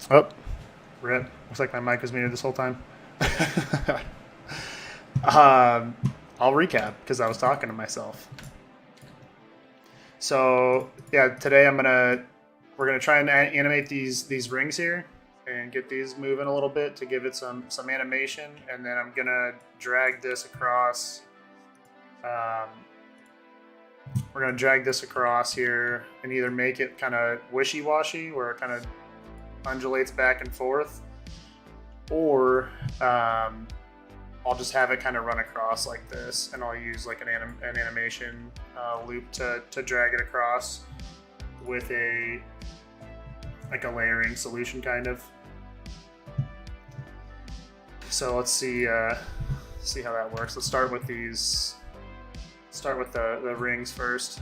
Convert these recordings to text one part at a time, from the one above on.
Oh, rip. Looks like my mic was muted this whole time. I'll recap because I was talking to myself. So yeah, today we're gonna try and animate these rings here and get these moving a little bit to give it some animation, and then I'm gonna drag this across. We're gonna drag this across here and either make it kind of wishy-washy where it kind of undulates back and forth, or I'll just have it kind of run across like this, and I'll use like an animation loop to drag it across with a layering solution kind of. So let's see how that works. Let's start with these. Start with the rings first.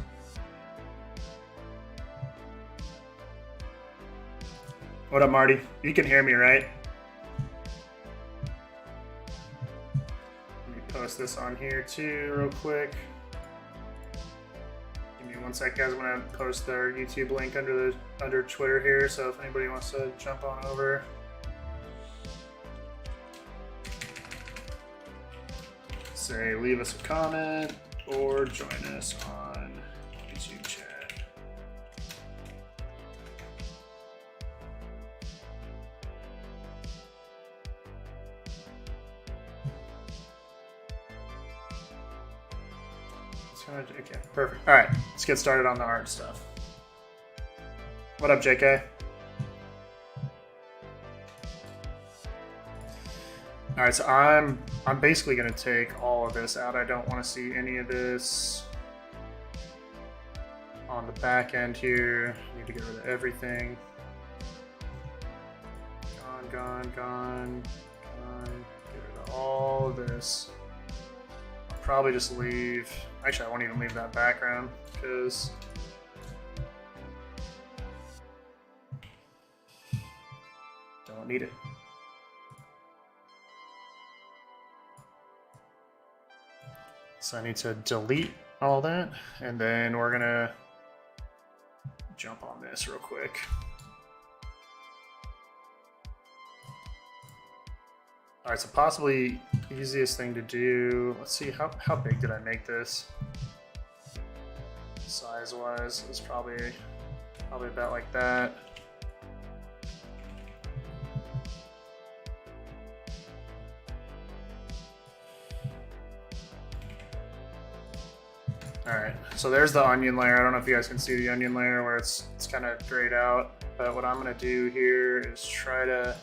What up, Marty? You can hear me, right? Let me post this on here too real quick. Give me one sec, guys. I'm gonna post our YouTube link under Twitter here, so if anybody wants to jump on over. Say leave us a comment or join us on YouTube chat. Okay, perfect. All right, let's get started on the art stuff. What up, JK? All right, so I'm basically going to take all of this out. I don't want to see any of this on the back end here. Need to get rid of everything. Gone. Get rid of all of this. I'll probably just leave. Actually, I won't even leave that background because don't need it. So I need to delete all that, and then we're gonna jump on this real quick. All right, so possibly easiest thing to do, let's see, how big did I make this? Size-wise, it's probably about like that. Alright, so there's the onion layer. I don't know if you guys can see the onion layer where it's kind of grayed out, but what I'm going to do here is try to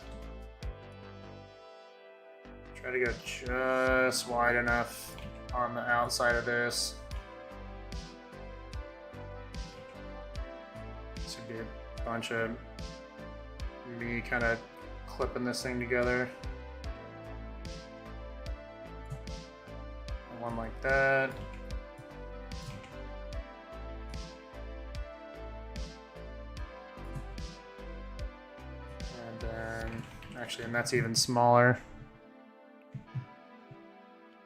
go just wide enough on the outside of this. This would be a bunch of me kind of clipping this thing together. One like that. Actually, and that's even smaller.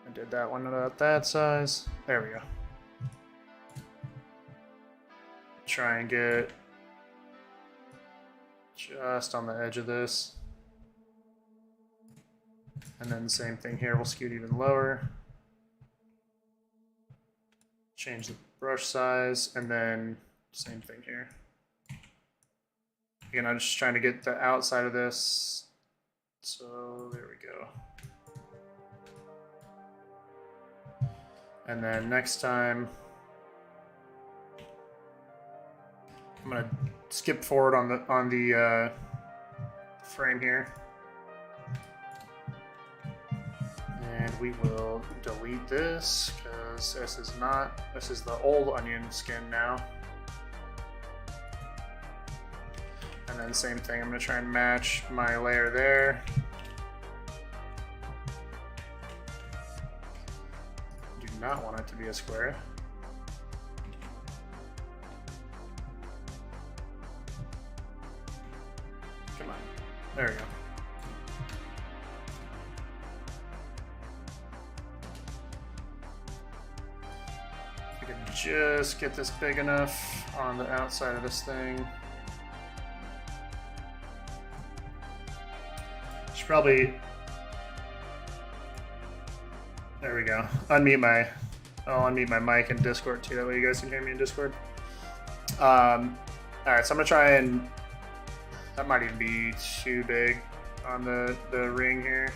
I did that one about that size. There we go. Try and get just on the edge of this. And then the same thing here, we'll scoot even lower. Change the brush size, and then same thing here. Again, I'm just trying to get the outside of this. So there we go. And then next time, I'm gonna skip forward on the frame here, and we will delete this because this is the old onion skin now. And then same thing, I'm going to try and match my layer there. Do not want it to be a square. Come on. There we go. If we can just get this big enough on the outside of this thing. Should probably. There we go. I'll unmute my mic in Discord too. That way you guys can hear me in Discord. All right, so I'm gonna try and. That might even be too big on the ring here.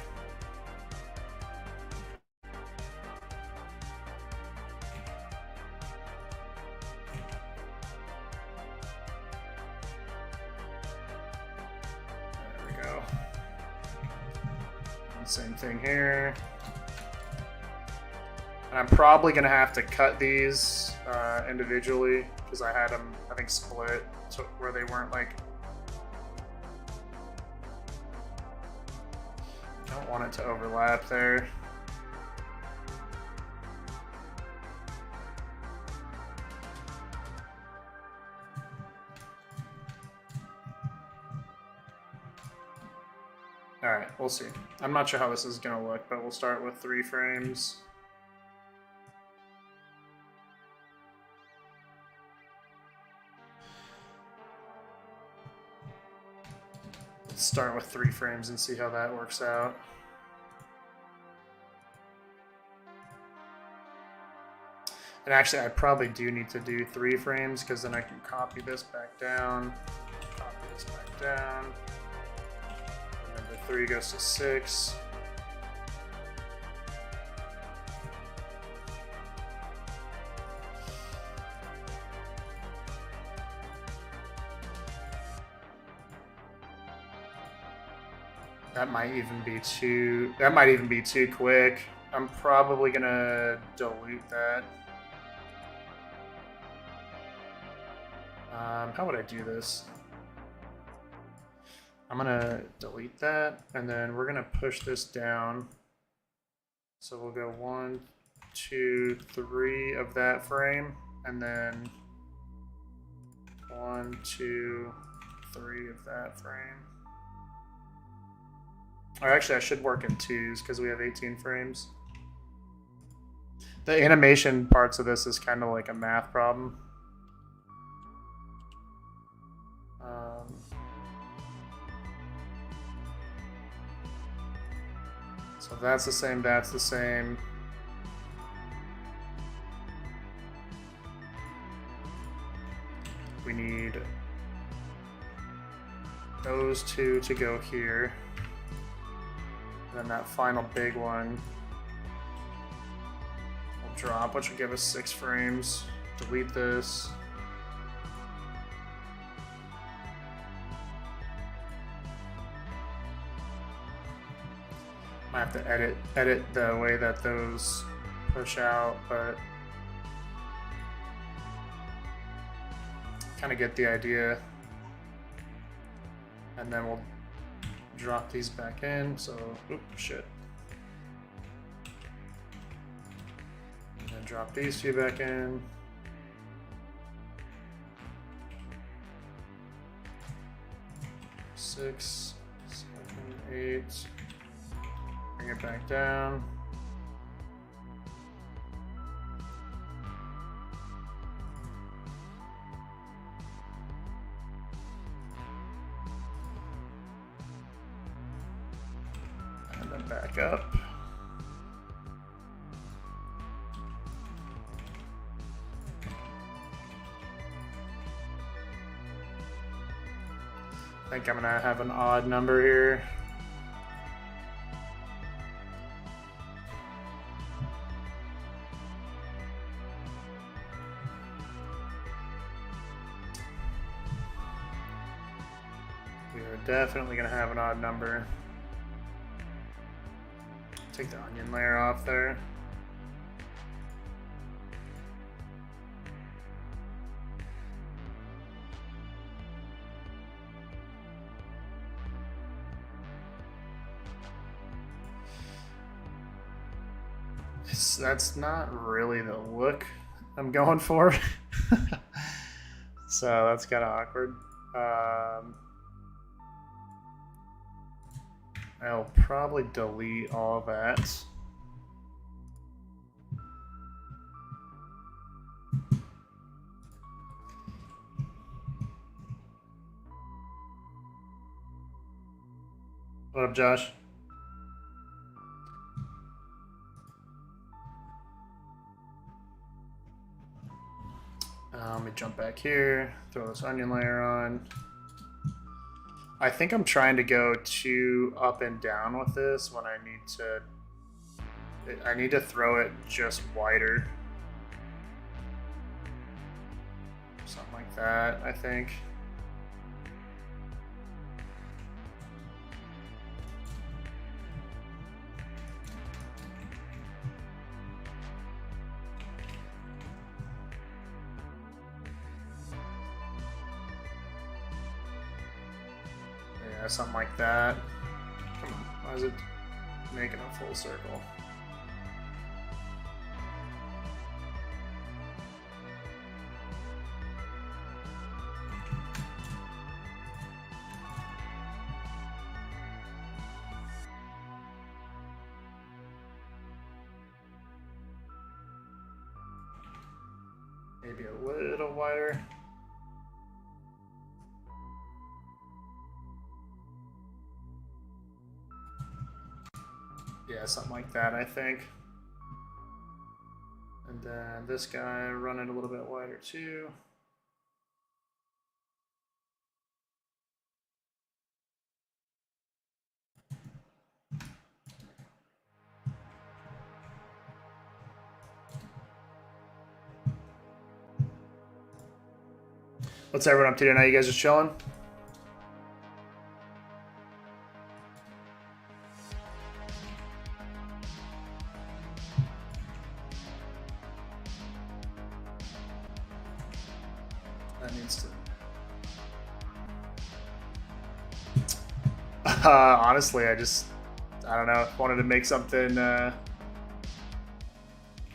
There we go. And same thing here. And I'm probably gonna have to cut these individually because I had them, I think, split so where they weren't like. I don't want it to overlap there. All right, we'll see. I'm not sure how this is gonna look, but we'll start with 3 frames. Let's start with 3 frames and see how that works out. And actually, I probably do need to do 3 frames because then I can copy this back down, copy this back down. Remember, 3 goes to 6. That might even be too quick. I'm probably gonna delete that. How would I do this? I'm gonna delete that, and then we're gonna push this down. So we'll go 1, 2, 3 of that frame, and then 1, 2, 3 of that frame. Or actually, I should work in 2s because we have 18 frames. The animation parts of this is kind of like a math problem. So that's the same, that's the same. We need those 2 to go here. And then that final big one will drop, which will give us 6 frames. Delete this. I have to edit the way that those push out, but kind of get the idea. And then we'll drop these back in. So, oops, shit. And then drop these 2 back in. Six, 7, 8. Bring it back down. And then back up. I think I'm gonna have an odd number here. Definitely gonna have an odd number. Take the onion layer off there. That's not really the look I'm going for. So that's kind of awkward. I'll probably delete all of that. What up, Josh? Let me jump back here, throw this onion layer on. I think I'm trying to go too up and down with this when I need to throw it just wider. Something like that, I think. Yeah, something like that. Come on, why is it making a full circle? Maybe a little wider. Yeah, something like that, I think. And then this guy, run it a little bit wider too. What's everyone up to tonight? You guys just chilling? That needs to. Honestly, I don't know. Wanted to make something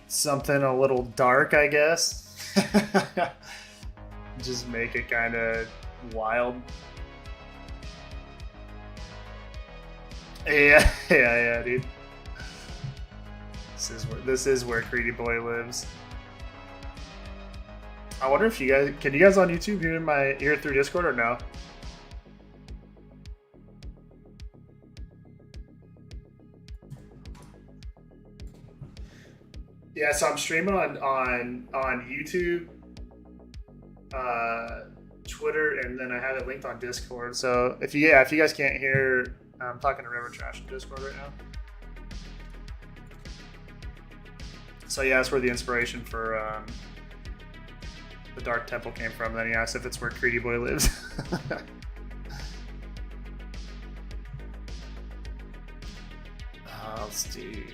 something a little dark, I guess. Just make it kind of wild. Yeah, dude. This is where Greedy Boy lives. I wonder if you guys on YouTube hear through Discord or no? Yeah, so I'm streaming on YouTube, Twitter, and then I have it linked on Discord. So if you guys can't hear, I'm talking to River Trash in Discord right now. So yeah, that's where the inspiration for the Dark Temple came from. Then he asked if it's where Greedy Boy lives. Let's do that.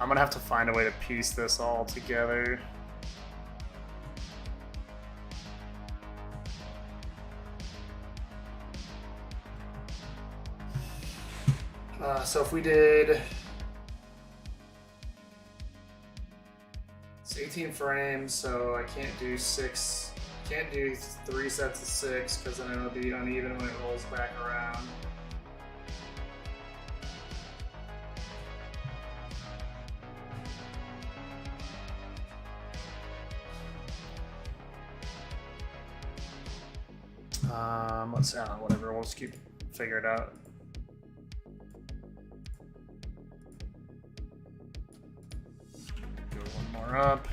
I'm gonna have to find a way to piece this all together. So if we did, it's 18 frames, so I can't do 3 sets of 6 because then it'll be uneven when it rolls back around. Let's whatever. We'll just keep figure it out. Go one more up.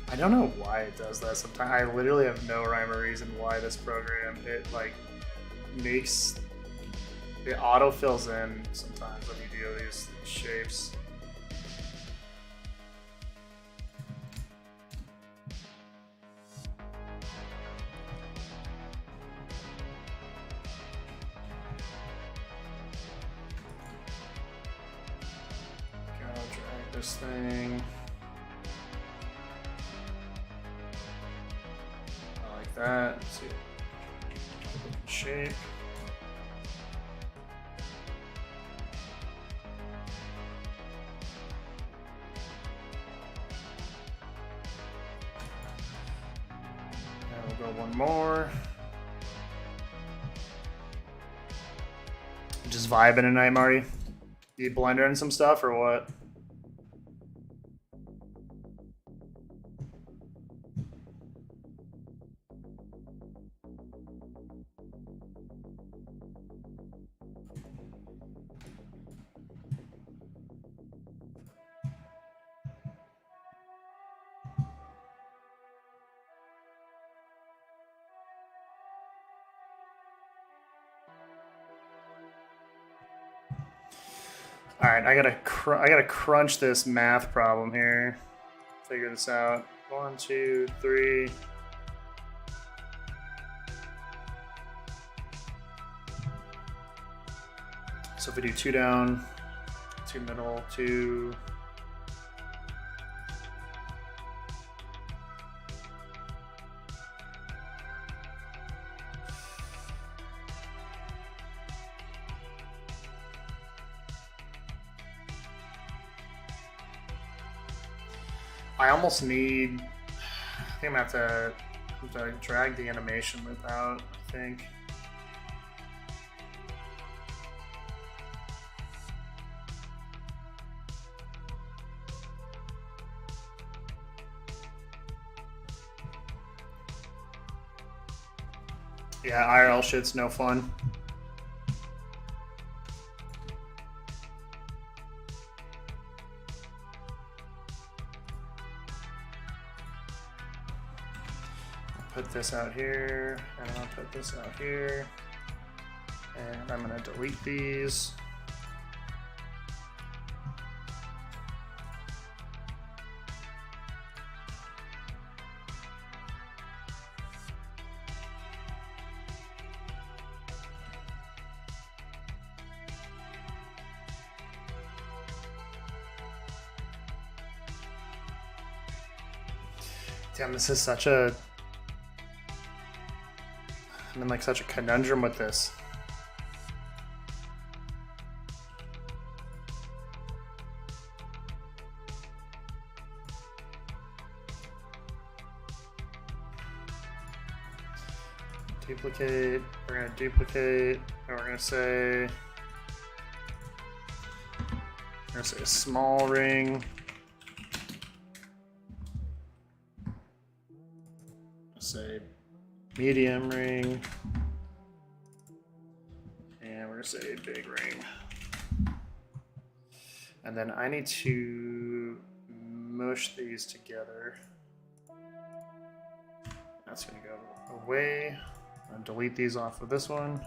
I don't know why it does that sometimes. I literally have no rhyme or reason why this program, it auto fills in sometimes when you do these shapes. Gotta drag this thing. That. Let's see. Shape. Go one more. Just vibing tonight, Marty. You blendering some stuff or what? All right, I gotta crunch this math problem here. Figure this out. 1, 2, 3. So if we do 2 down, 2 middle, 2. I almost need. I think I'm gonna have to drag the animation loop out. I think. Yeah, IRL shit's no fun. Put this out here, and I'll put this out here, and I'm gonna delete these. Damn, this is such a. I'm in like such a conundrum with this. Duplicate, we're gonna duplicate, and we're gonna say a small ring. Say medium ring, and we're gonna say big ring. And then I need to mush these together. That's gonna go away. I'll delete these off of this one.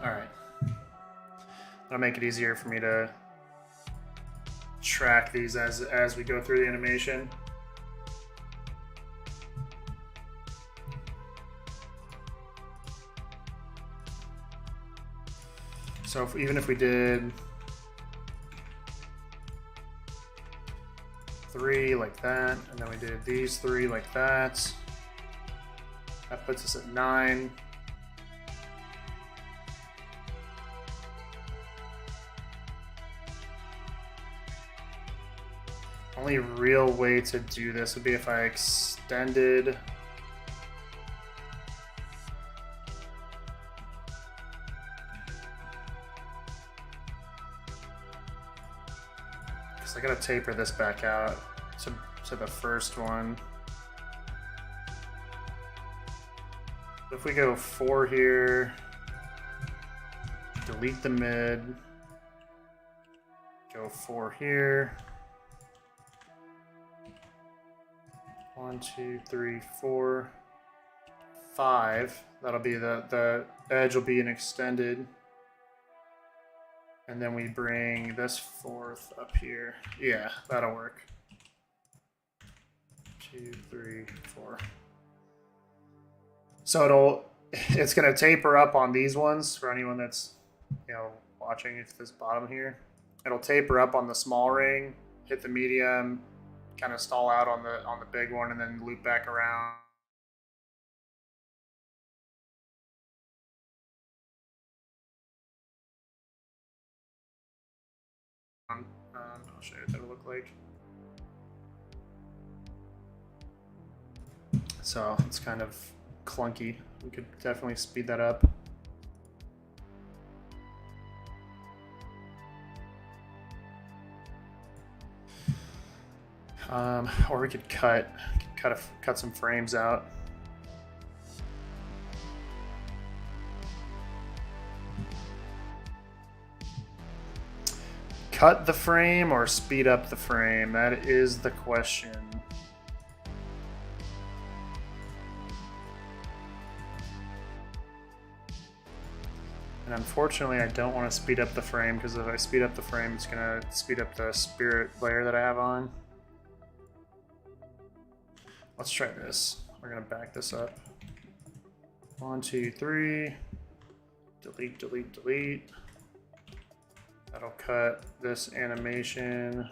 All right. That'll make it easier for me to track these as we go through the animation. So even if we did 3 like that, and then we did these 3 like that, that puts us at 9. Only real way to do this would be if I extended because I gotta taper this back out to the first one. If we go 4 here, delete the mid, go 4 here. 1, 2, 3, 4, 5. That'll be the edge will be an extended. And then we bring this 4th up here. Yeah, that'll work. 2, 3, 4. So it's gonna taper up on these ones for anyone that's watching if this bottom here. It'll taper up on the small ring, hit the medium, kind of stall out on the big one, and then loop back around. I'll show you what that'll look like. So it's kind of clunky. We could definitely speed that up. Or we could cut some frames out. Cut the frame or speed up the frame? That is the question. And unfortunately, I don't want to speed up the frame, because if I speed up the frame, it's going to speed up the spirit layer that I have on. Let's try this. We're going to back this up. 1, 2, 3. Delete, delete, delete. That'll cut this animation.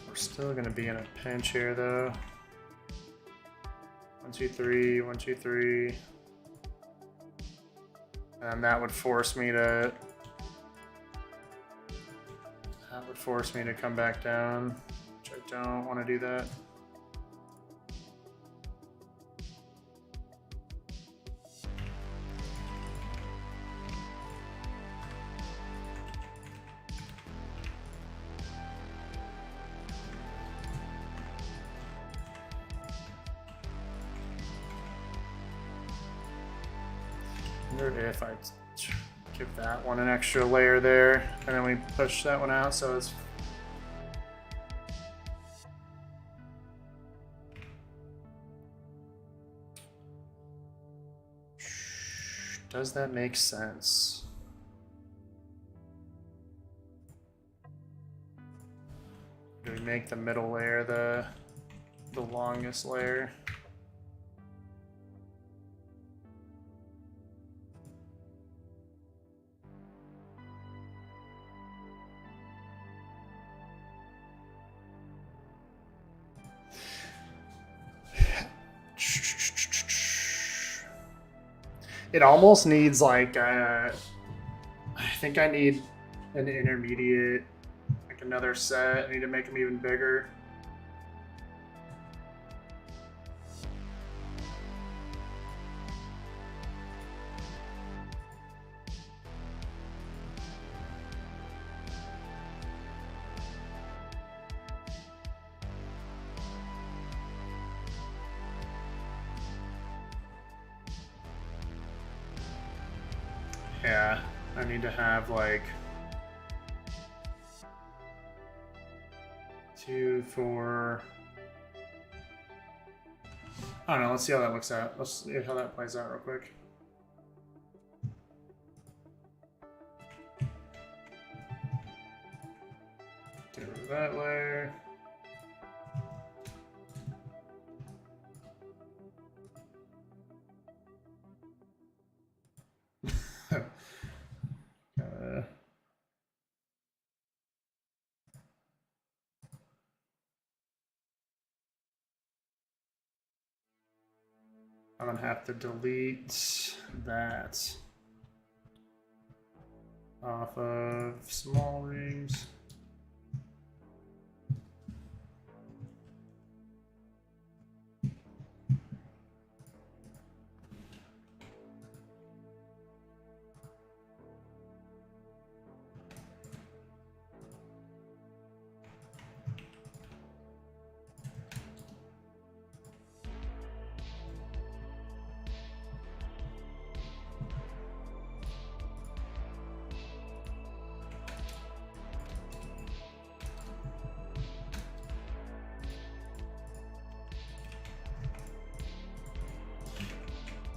We're still going to be in a pinch here, though. 1, 2, 3, 1, 2, 3. And that would force me to come back down, which I don't want to do that. I wonder if I give that one an extra layer there, and then we push that one out so it's... Does that make sense? Do we make the middle layer the longest layer? It almost needs like I think I need an intermediate, like another set. I need to make them even bigger. Yeah, I need to have like 2, 4. I don't know. Let's see how that looks out. Let's see how that plays out real quick. Get rid of that layer. I'm gonna have to delete that off of small rings.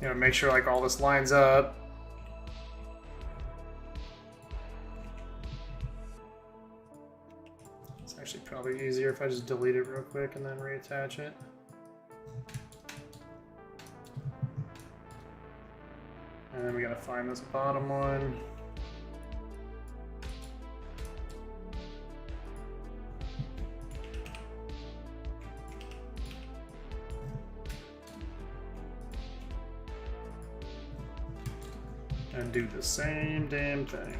You know, make sure like all this lines up. It's actually probably easier if I just delete it real quick and then reattach it. And then we gotta find this bottom one. do the same damn thing.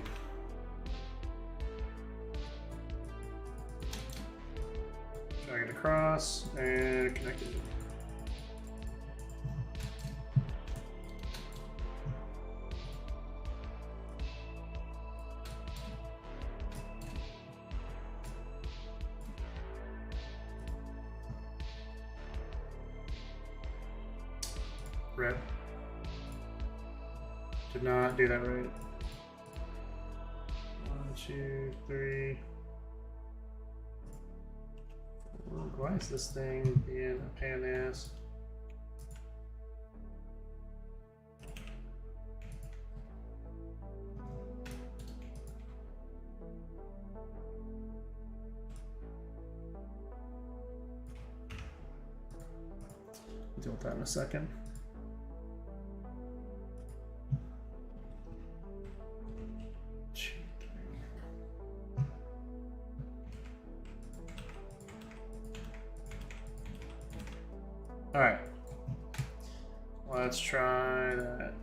Drag it across and connect it. Rip. Did not do that right. 1, 2, 3. 4. Why is this thing being a pain in the ass? Deal with that in a second. All right, let's try that.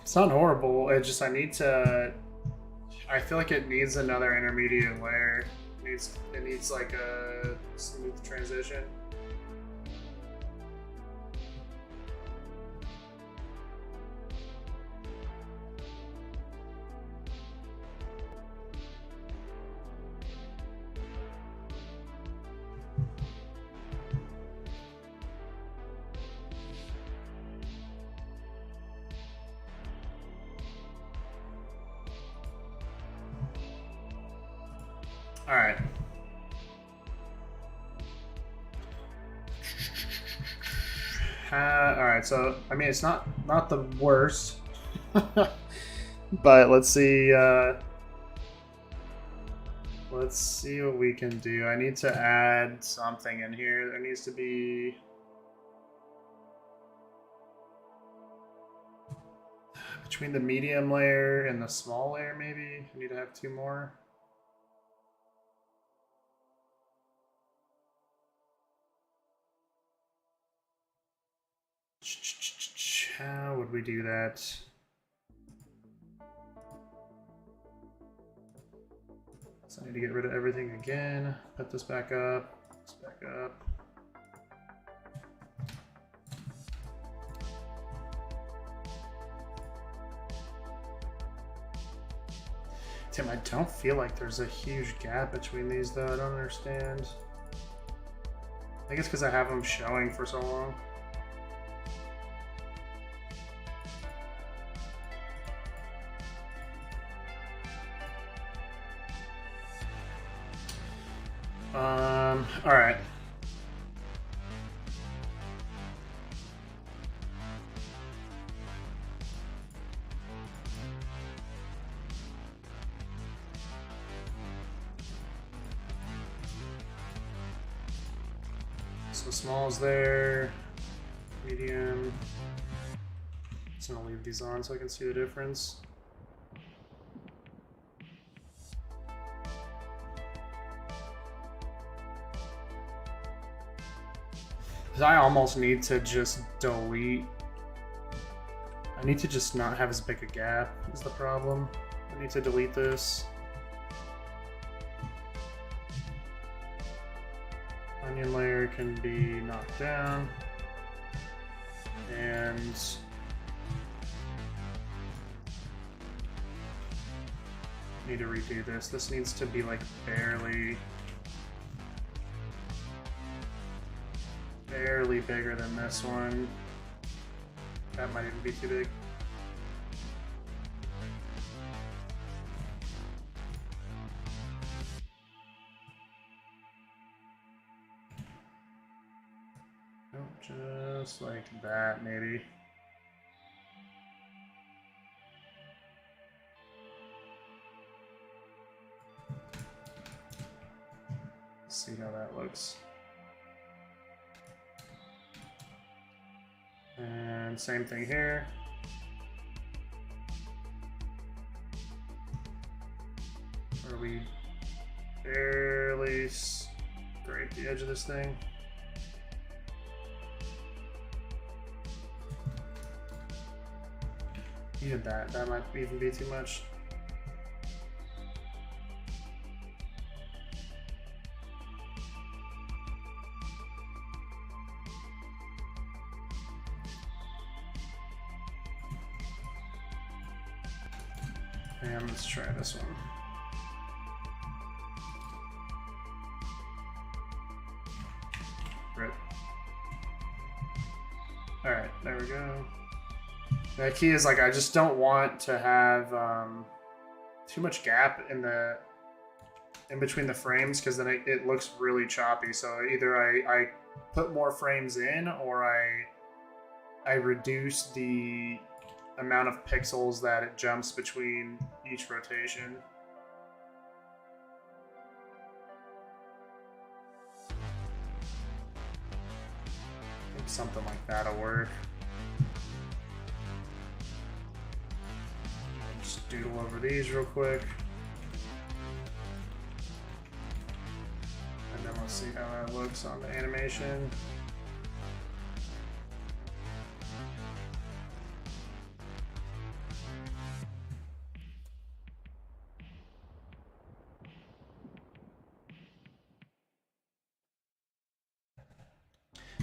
It's not horrible. I need to. I feel like it needs another intermediate layer. It needs like a smooth transition. All right. All right. So I mean, it's not the worst, but let's see. Let's see what we can do. I need to add something in here. There needs to be. Between the medium layer and the small layer, maybe I need to have 2 more. How would we do that? So I need to get rid of everything again. Put this back up. This back up. Tim, I don't feel like there's a huge gap between these though. I don't understand. I think it's because I have them showing for so long. All right. So small's there, medium. Just gonna leave these on so I can see the difference. I almost need to just delete. I need to just not have as big a gap is the problem. I need to delete this. Onion layer can be knocked down. And need to redo this. This needs to be like barely bigger than this one. That might even be too big. Oh, just like that, maybe. Let's see how that looks. And same thing here. So we barely scrape the edge of this thing. Even that might even be too much. And let's try this one. Rip. Alright, there we go. The key is, like, I just don't want to have too much gap in between the frames, because then it looks really choppy. So either I put more frames in, or I reduce the amount of pixels that it jumps between each rotation. I think something like that'll work. Just doodle over these real quick. And then let's see how that looks on the animation.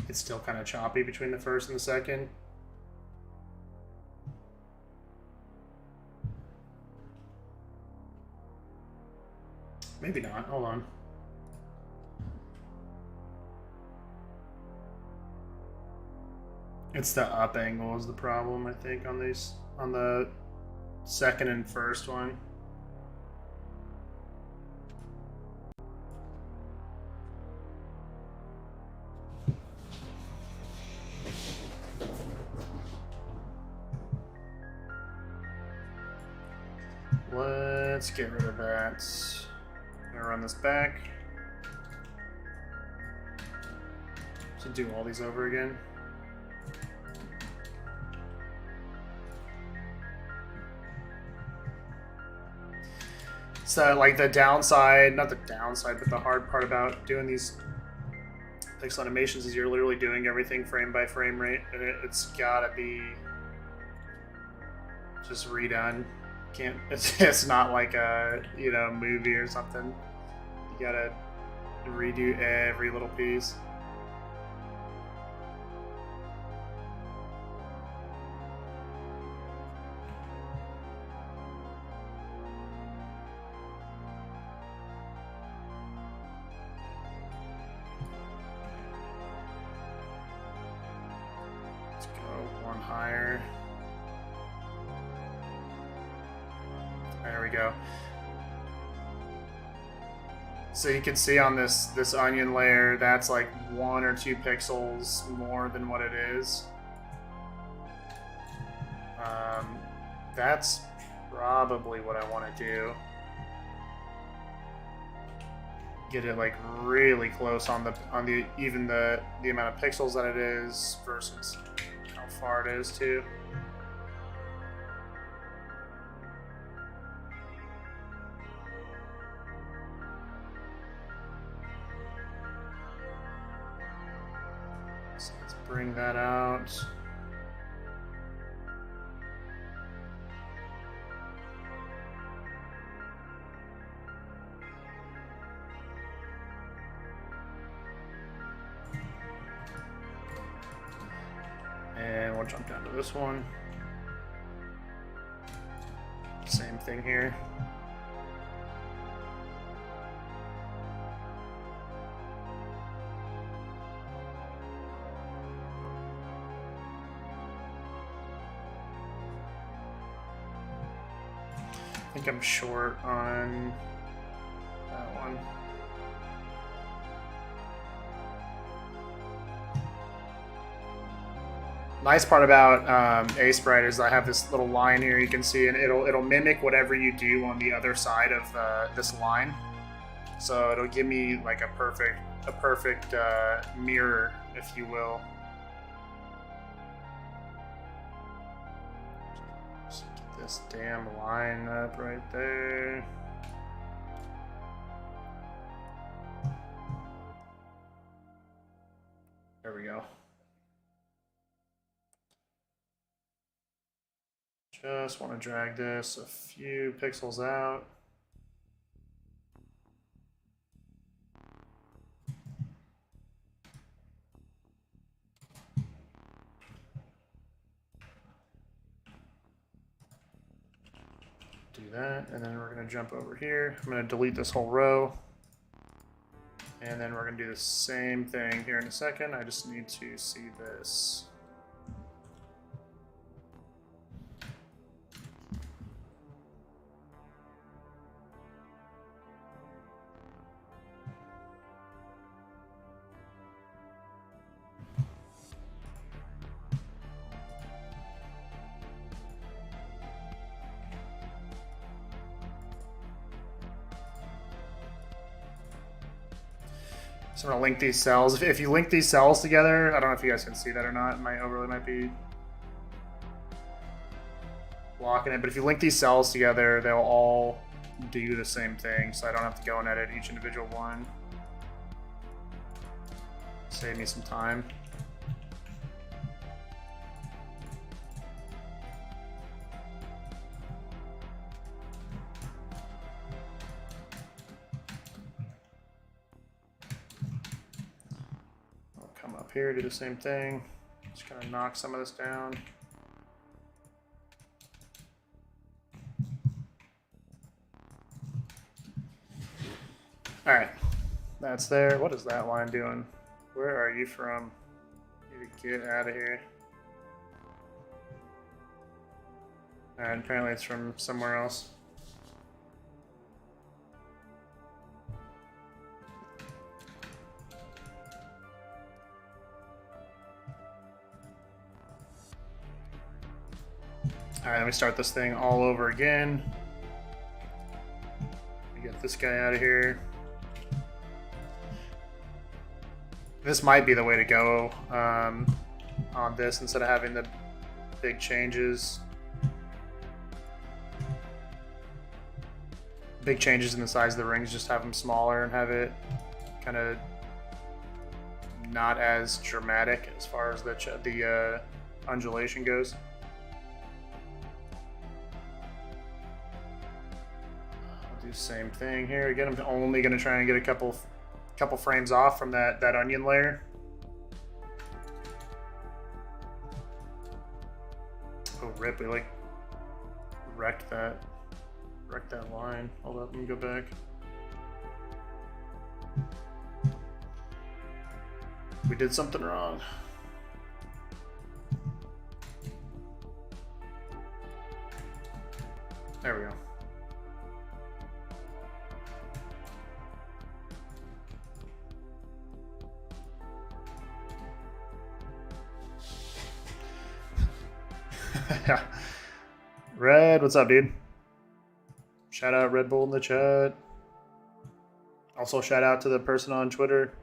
It's still kind of choppy between the first and the second. Maybe not. Hold on. It's the up angle is the problem, I think, on these, on the second and first one. Let's get rid of that. I'm gonna run this back. To do all these over again. So, like, the downside, not the downside, but the hard part about doing these pixel animations is you're literally doing everything frame by frame rate, and it's gotta be just redone. Can't, it's not like a, you know, movie or something. You gotta redo every little piece. Let's go one higher. There we go. So you can see on this onion layer, that's like 1 or 2 pixels more than what it is. That's probably what I want to do. Get it like really close on the even the amount of pixels that it is versus how far it is too. So let's bring that out. And we'll jump down to this one. Same thing here. I think I'm short on that one. Nice part about Aseprite is I have this little line here you can see, and it'll mimic whatever you do on the other side of this line. So it'll give me like a perfect mirror, if you will. Just get this damn line up right there. we go. Just want to drag this a few pixels out. Do that, and then we're going to jump over here. I'm going to delete this whole row. And then we're going to do the same thing here in a second. I just need to see this. So I'm going to link these cells. If you link these cells together, I don't know if you guys can see that or not. My overlay might be blocking it. But if you link these cells together, they'll all do the same thing. So I don't have to go and edit each individual one. Save me some time. Here, do the same thing. Just kind of knock some of this down. All right, that's there. What is that line doing? Where are you from? You need to get out of here. All right, apparently it's from somewhere else. All right, let me start this thing all over again. Get this guy out of here. This might be the way to go on this instead of having the big changes. Big changes in the size of the rings, just have them smaller and have it kind of not as dramatic as far as the undulation goes. Same thing here. Again, I'm only going to try and get a couple frames off from that onion layer. Oh, rip! We like wrecked that line. Hold up, let me go back. We did something wrong. There we go. Red, what's up, dude? Shout out Red Bull in the chat. Also, shout out to the person on Twitter.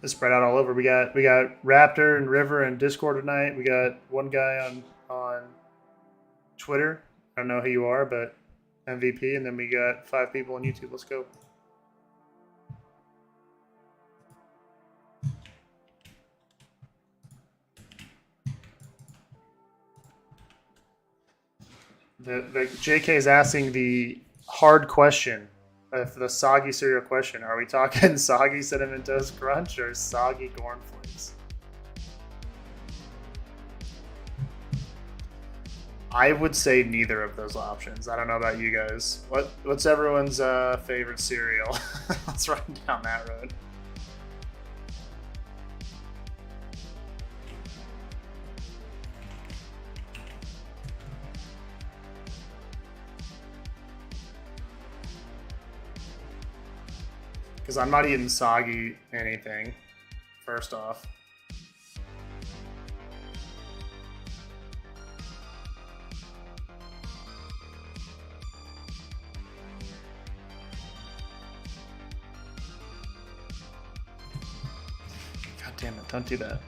It's spread out all over. We got Raptor and River and Discord tonight. We got one guy on Twitter. I don't know who you are, but MVP, and then we got 5 people on YouTube. Let's go. The JK is asking the hard question, the soggy cereal question. Are we talking soggy Cinnamon Toast Crunch or soggy cornflakes? I would say neither of those options. I don't know about you guys. What's everyone's favorite cereal? Let's run down that road. Because I'm not eating soggy anything, first off. God damn it, don't do that.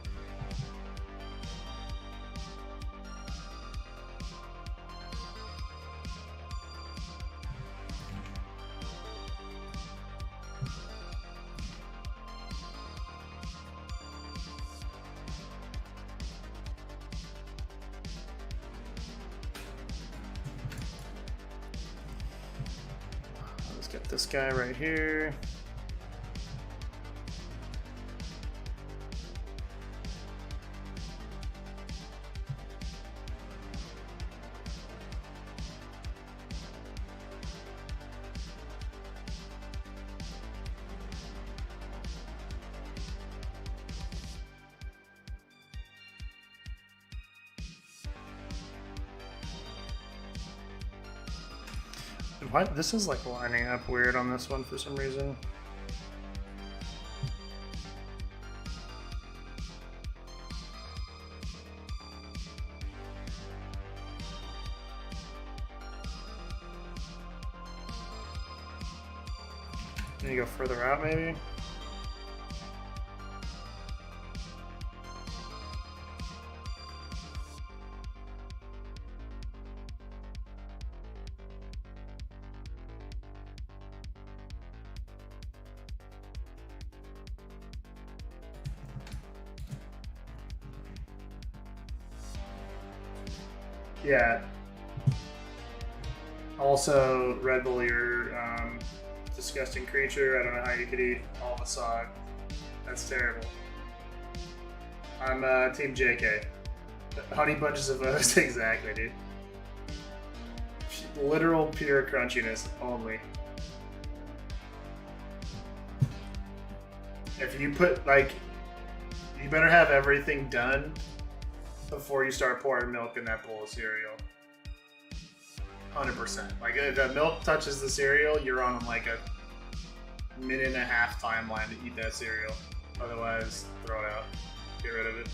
this guy right here. Why this is like lining up weird on this one for some reason. Can you go further out maybe? Yeah. Also, Red Bull, you're disgusting creature. I don't know how you could eat all the sod. That's terrible. I'm Team JK. Honey bunches of oats, exactly, dude. Literal pure crunchiness only. If you put, like, you better have everything done before you start pouring milk in that bowl of cereal. 100%. Like, if the milk touches the cereal, you're on like a minute and a half timeline to eat that cereal. Otherwise, throw it out. Get rid of it.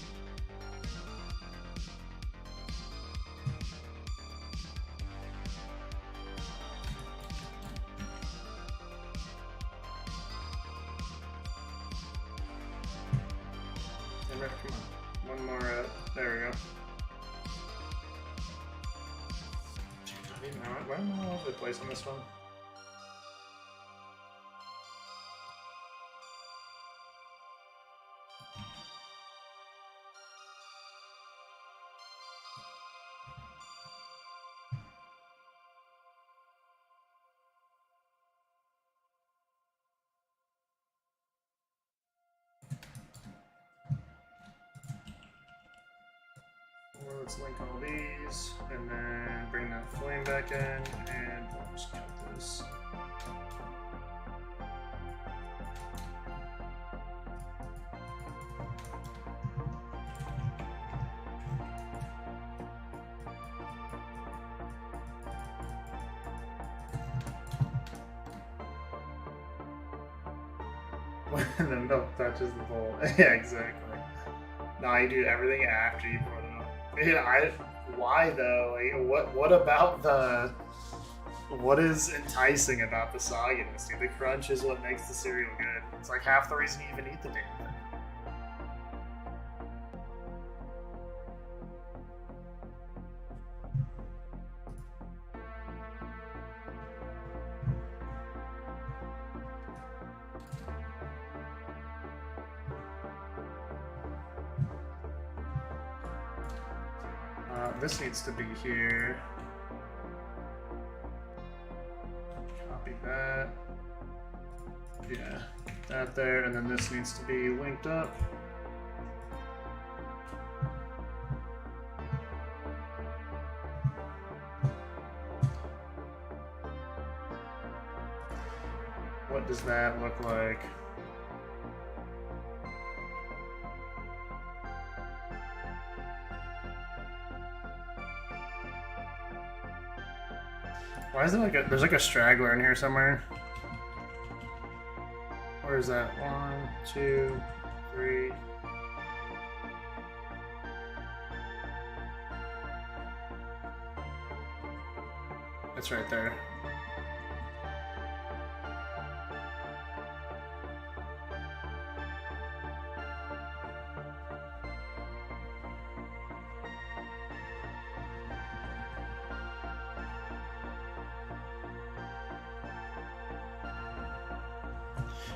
Come on. One more. There we go. Why am I all over the place on this one? Let's link all these, and then bring that flame back in, and we'll just cut this. When the milk touches the bowl. Yeah, exactly. Nah, you do everything after you pour the milk. Yeah, why though? Like, what about what is enticing about the sogginess? Dude, the crunch is what makes the cereal good. It's like half the reason you even eat the damn thing. This needs to be here. Copy that. Yeah, that there, and then this needs to be linked up. What does that look like? Why is it there's like a straggler in here somewhere? Where is that? 1, 2, 3. It's right there.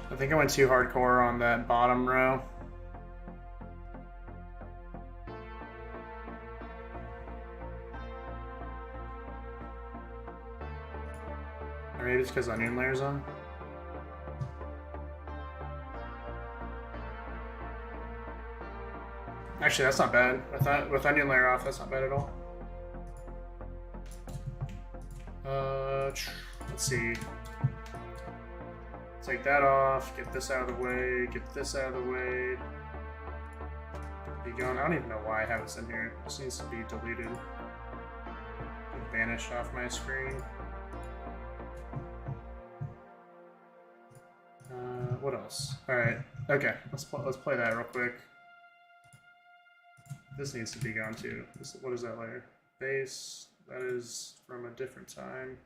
I think I went too hardcore on that bottom row. maybe it's because onion layer's on. Actually, that's not bad. With onion layer off, that's not bad at all. Let's see. Take that off, get this out of the way, get this out of the way. Be gone. I don't even know why I have this in here. This needs to be deleted. It vanished off my screen. What else? Alright. Okay, let's play that real quick. This needs to be gone too. What is that layer? Base. That is from a different time.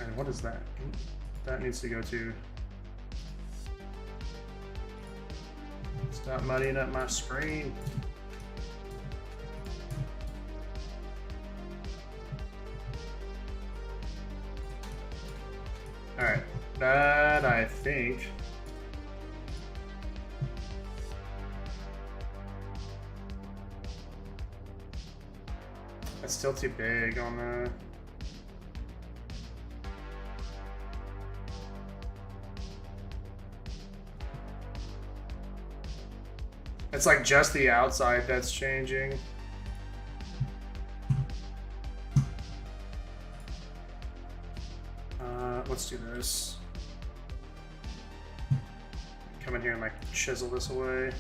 And what is that? That needs to go to. Stop muddying up my screen. Alright, that I think. That's still too big on the. It's like just the outside that's changing. Let's do this. Come in here and like chisel this away.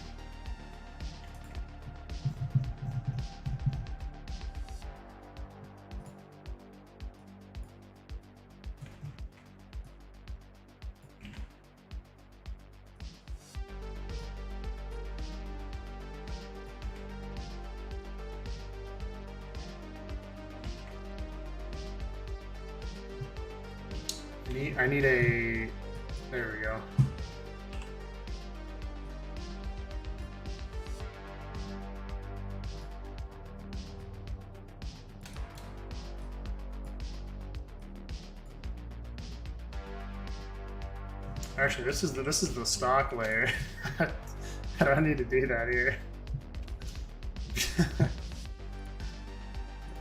I need a, there we go. Actually, this is the stock layer. I don't need to do that here.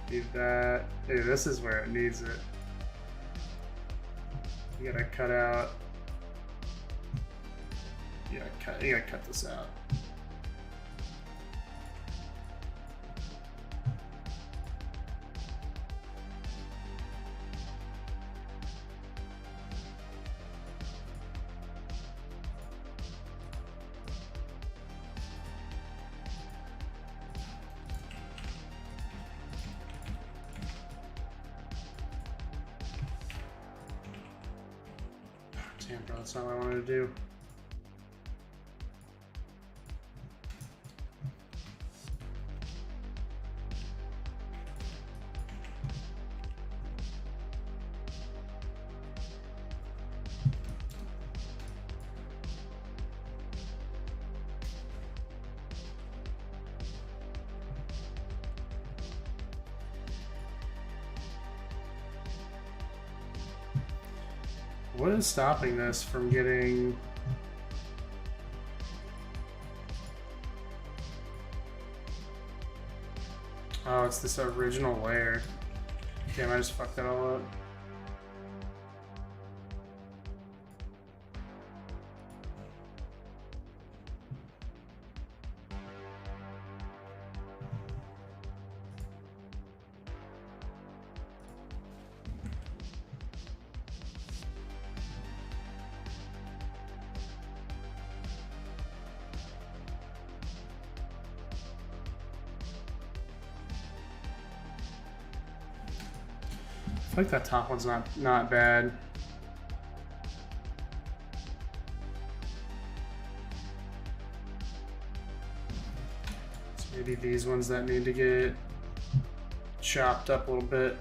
Need that. Dude, this is where it needs it. You gotta cut out. You gotta cut this out. Damn, bro, that's not what I wanted to do. What is stopping this from getting... Oh, it's this original layer. Damn, I just fucked that all up. I feel like that top one's not bad. It's maybe these ones that need to get chopped up a little bit.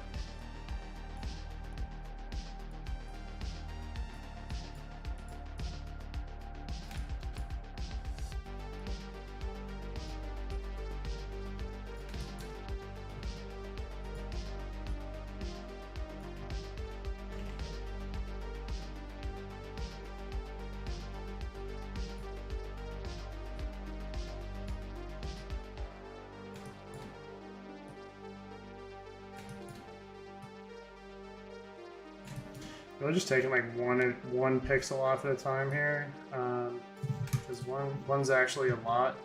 We're just taking like one pixel off at a time here, because one's actually a lot.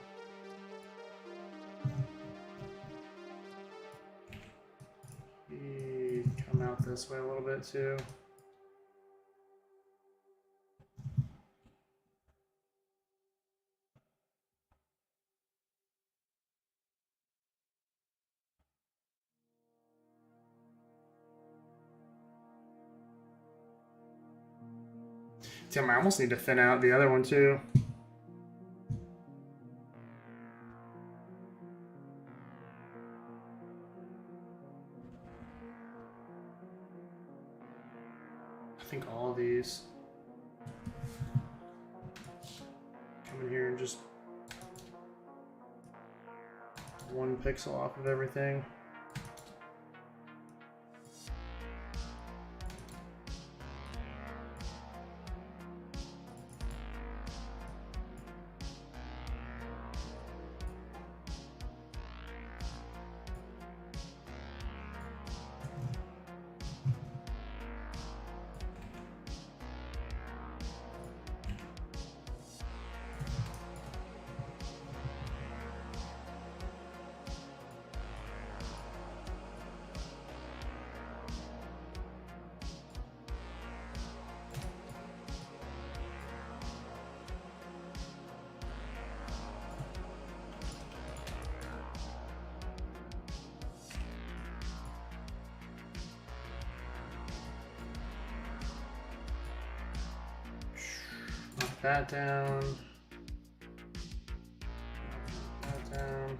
Come out this way a little bit too. Damn, I almost need to thin out the other one too. I think all of these. Come in here and just 1 pixel off of everything. Knock that down. Knock that down.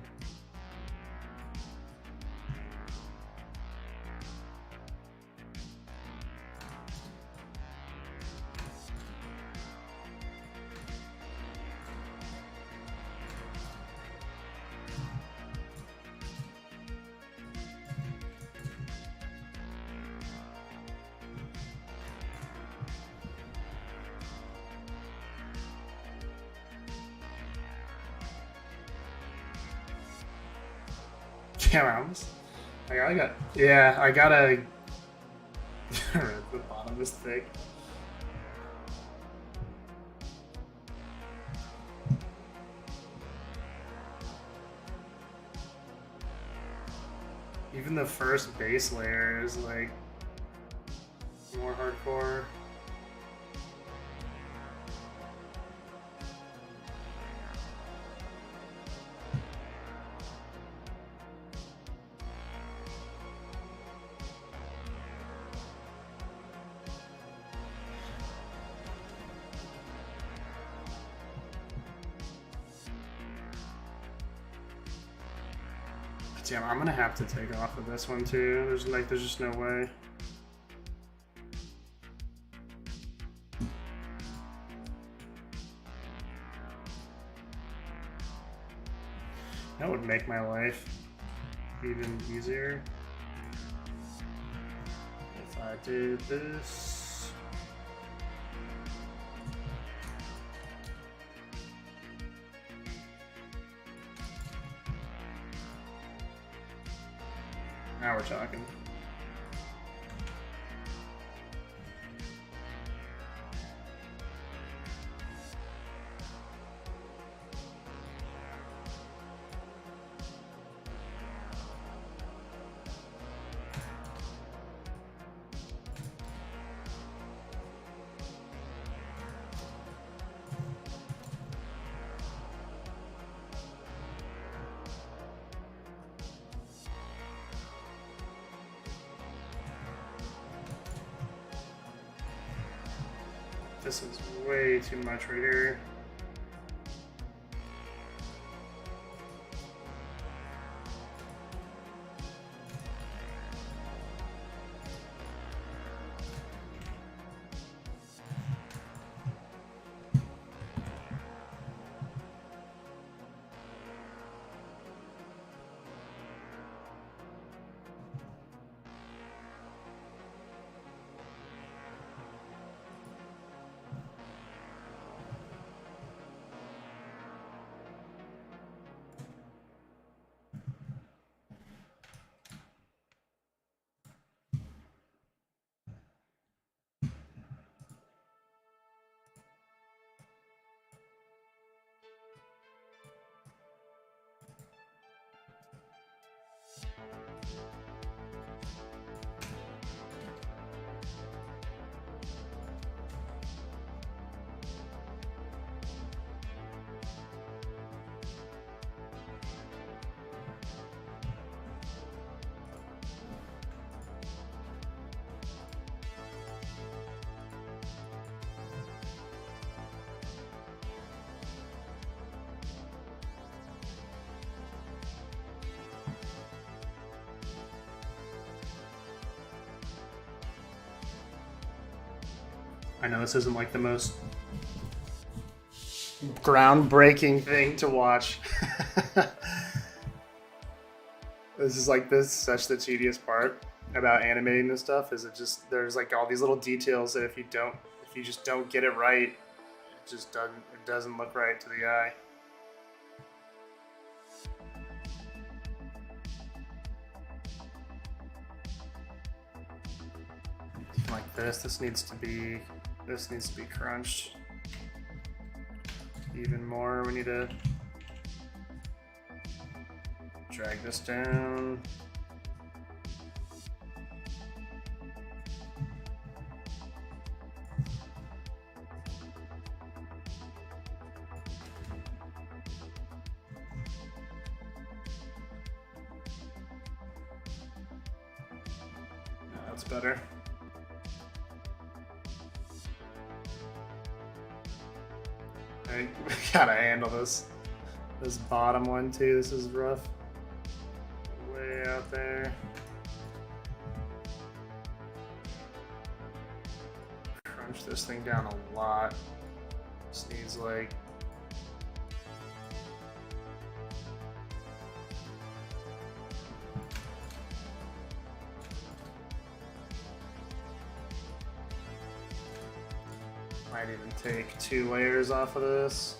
Yeah, I gotta. The bottom is thick. Even the first base layer is like more hardcore. Damn, I'm gonna have to take off of this one too. There's just no way. That would make my life even easier if I did this. Now we're talking. This is way too much right here. I know this isn't like the most groundbreaking thing to watch. This is such the tedious part about animating this stuff, is it just, there's like all these little details that if you just don't get it right, it doesn't look right to the eye. Like this needs to be crunched even more. We need to drag this down. That's better. I gotta handle this bottom one too. This is rough. Way out there. Crunch this thing down a lot. This needs like might even take 2 layers off of this.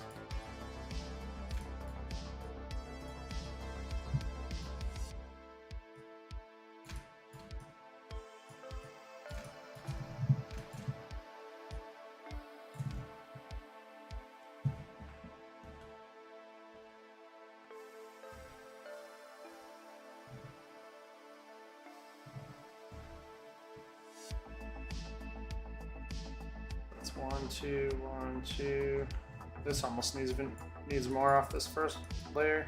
That's 1, 2, 1, 2. This almost needs more off this first layer.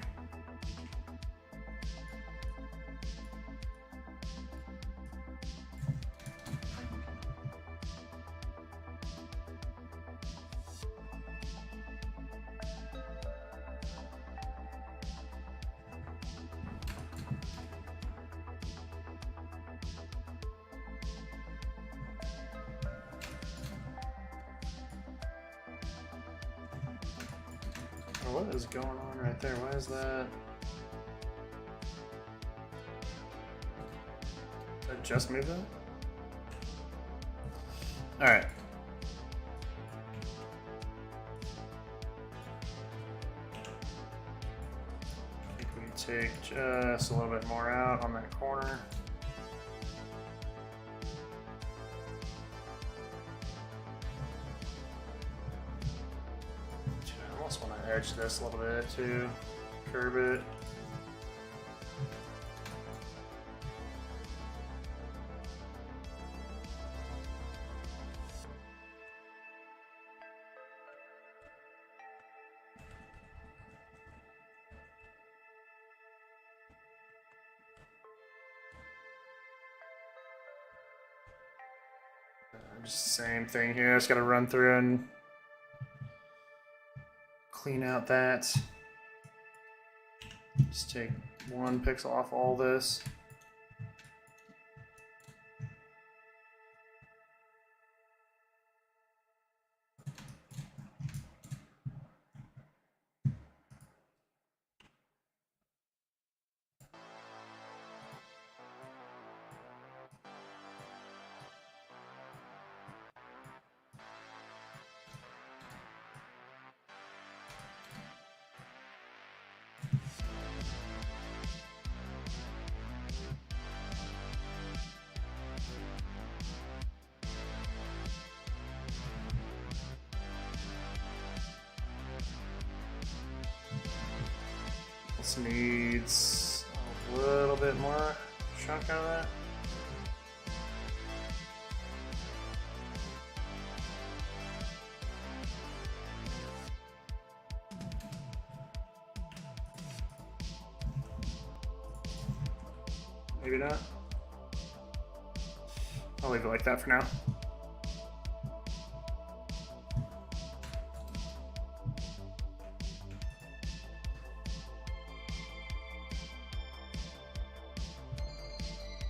What is going on right there? Why is that? Did I just move that? All right. I think we take just a little bit more out on that corner. I just want to edge this a little bit too, curve it. Just same thing here, just gotta run through and clean out that. Just take 1 pixel off all this. This needs a little bit more chunk out of that. Maybe not. I'll leave it like that for now.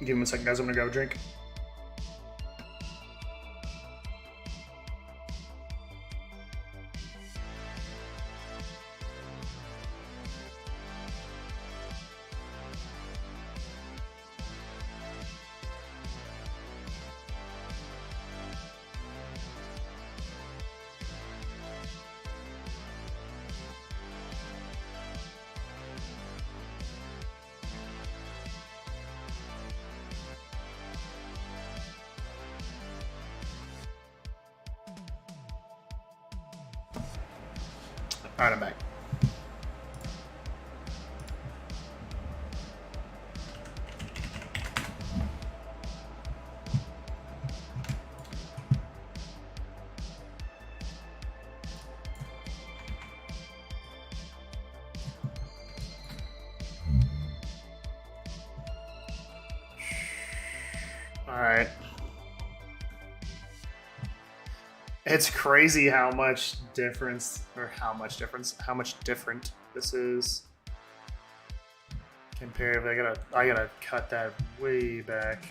Give me a second, guys. I'm gonna go drink. Alright, I'm back. Alright. It's crazy how much difference, or how much different this is. Comparatively, I gotta cut that way back.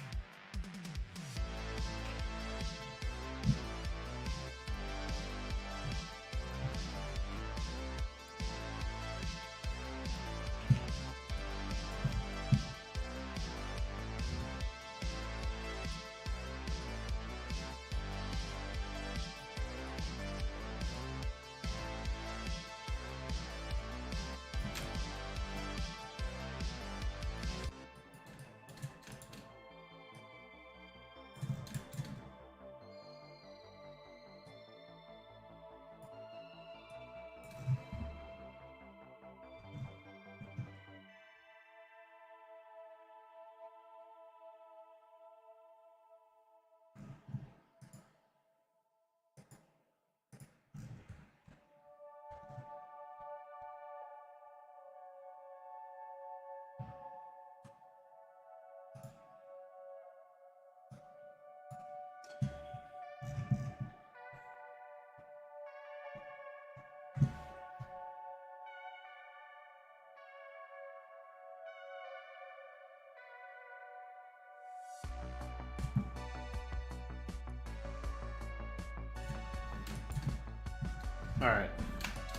Alright.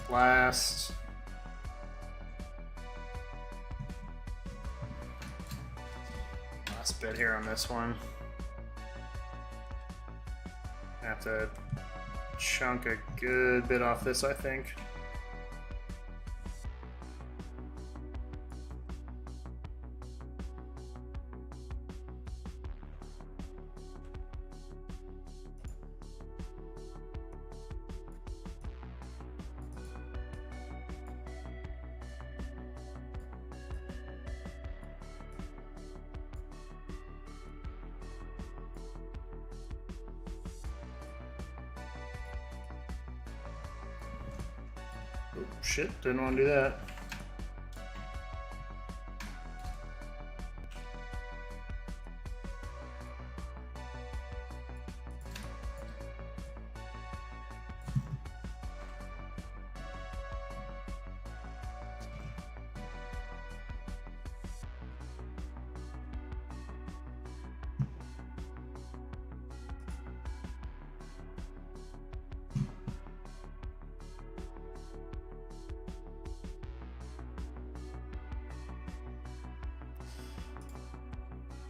Last bit here on this one. I have to chunk a good bit off this, I think. Oh, shit, didn't want to do that.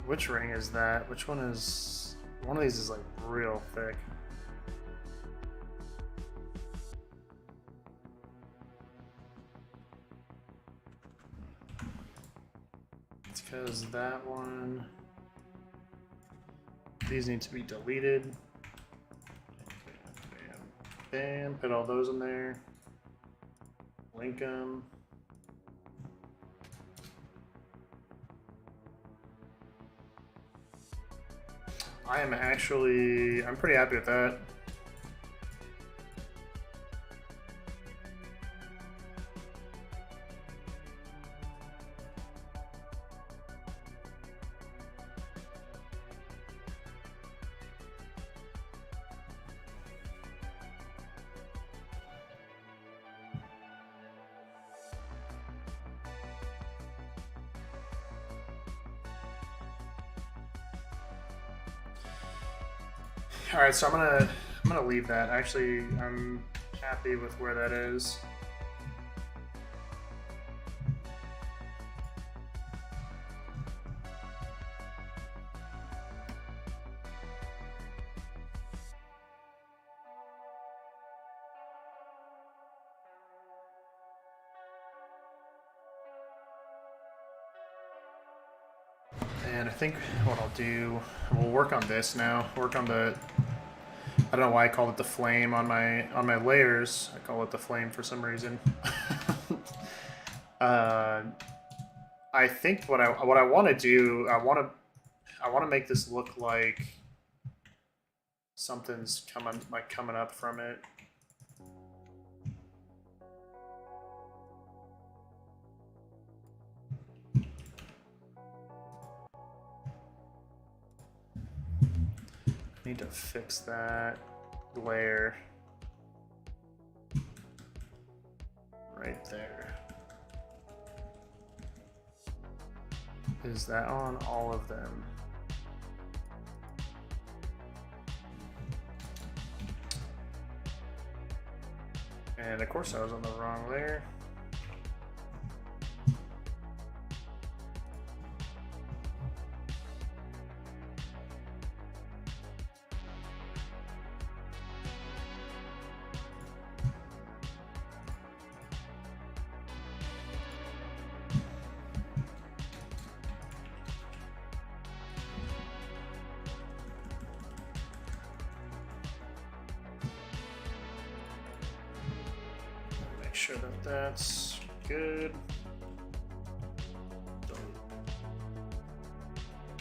Which ring is that? Which one is... One of these is like real thick. It's because that one... These need to be deleted. Bam, bam. Put all those in there. Link them. I'm pretty happy with that. All right, so I'm gonna leave that. Actually, I'm happy with where that is. And I think what I'll do, we'll work on this now. Work on the I don't know why I called it the flame on my layers. I call it the flame for some reason. I think what I want to do, I want to make this look like something's coming up from it. Need to fix that layer right there. Is that on all of them? And of course I was on the wrong layer. Sure that that's good. I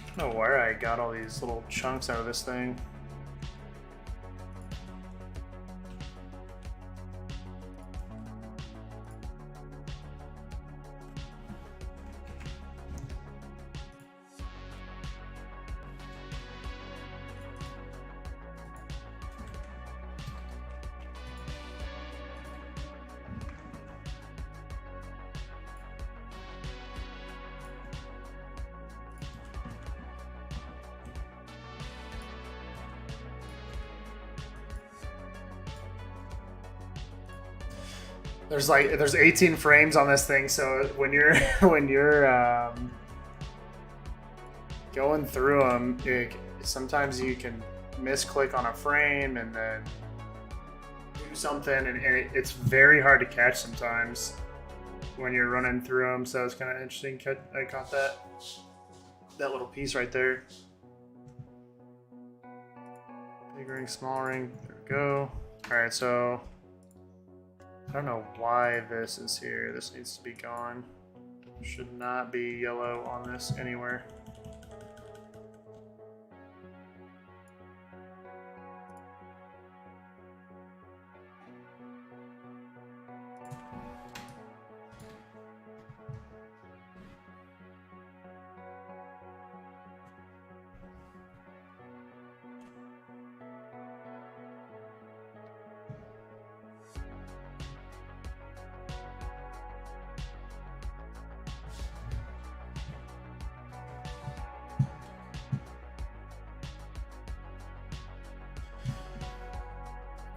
don't know where I got all these little chunks out of this thing. There's 18 frames on this thing, so when you're going through them, sometimes you can misclick on a frame and then do something, and it's very hard to catch sometimes when you're running through them. So it's kind of interesting. I caught that little piece right there. Big ring, small ring. There we go. All right, so. I don't know why this is here. This needs to be gone. Should not be yellow on this anywhere.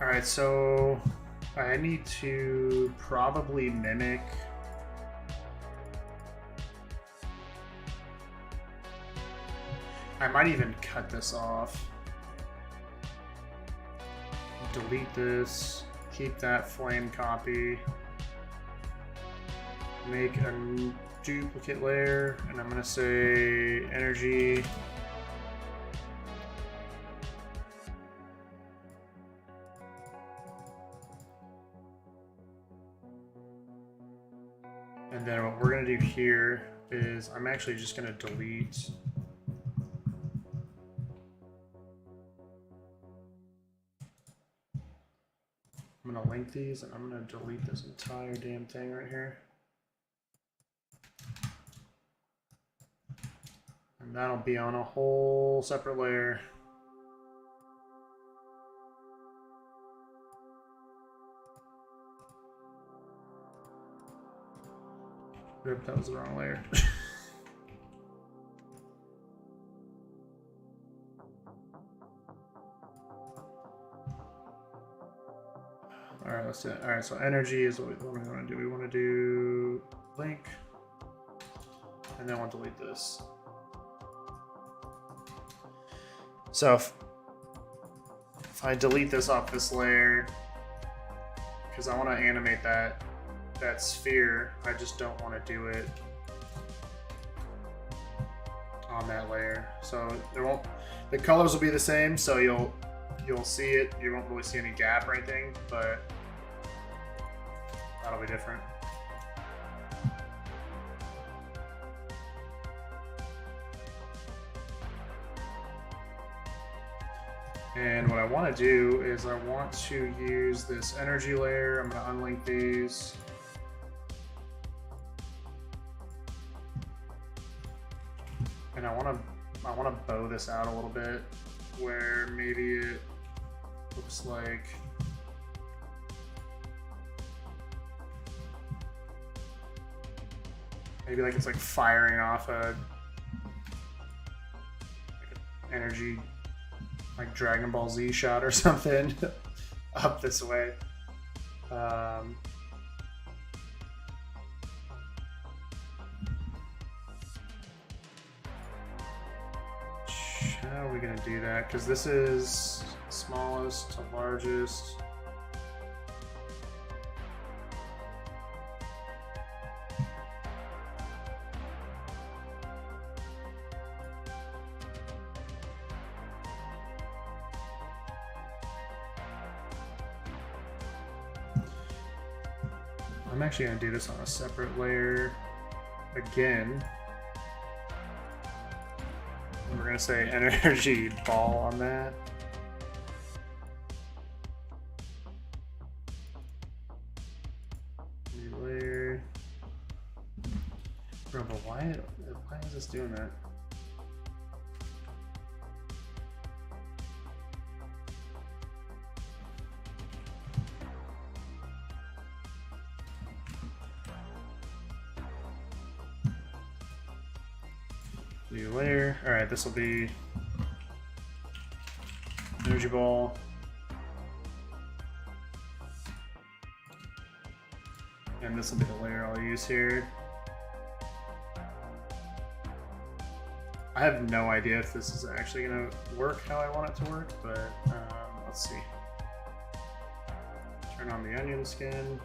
Alright, so I need to probably mimic I might even cut this off. Delete this, keep that flame copy, make a duplicate layer, and I'm going to say energy. And then what we're going to do here is I'm actually just going to delete I'm going to link these and I'm going to delete this entire damn thing right here. And that'll be on a whole separate layer. Rip, that was the wrong layer. Alright, let's do it. Alright, so energy is what we want to do. We want to do link, and then we'll delete this. So if I delete this off this layer, because I want to animate that sphere, I just don't want to do it on that layer. So there won't, the colors will be the same, so you'll you'll see it. You won't really see any gap or anything, but that'll be different. And what I want to do is I want to use this energy layer. I'm going to unlink these. And I want to bow this out a little bit where maybe it looks like it's like firing off a energy, like Dragon Ball Z shot or something up this way. How are we going to do that? Because this is smallest to largest. I'm actually going to do this on a separate layer again. We're going to say energy ball on that. New layer. Bro, but why is this doing that? New layer. All right, this will be energy ball. And this will be the layer I'll use here. I have no idea if this is actually going to work how I want it to work, but let's see. Turn on the onion skin.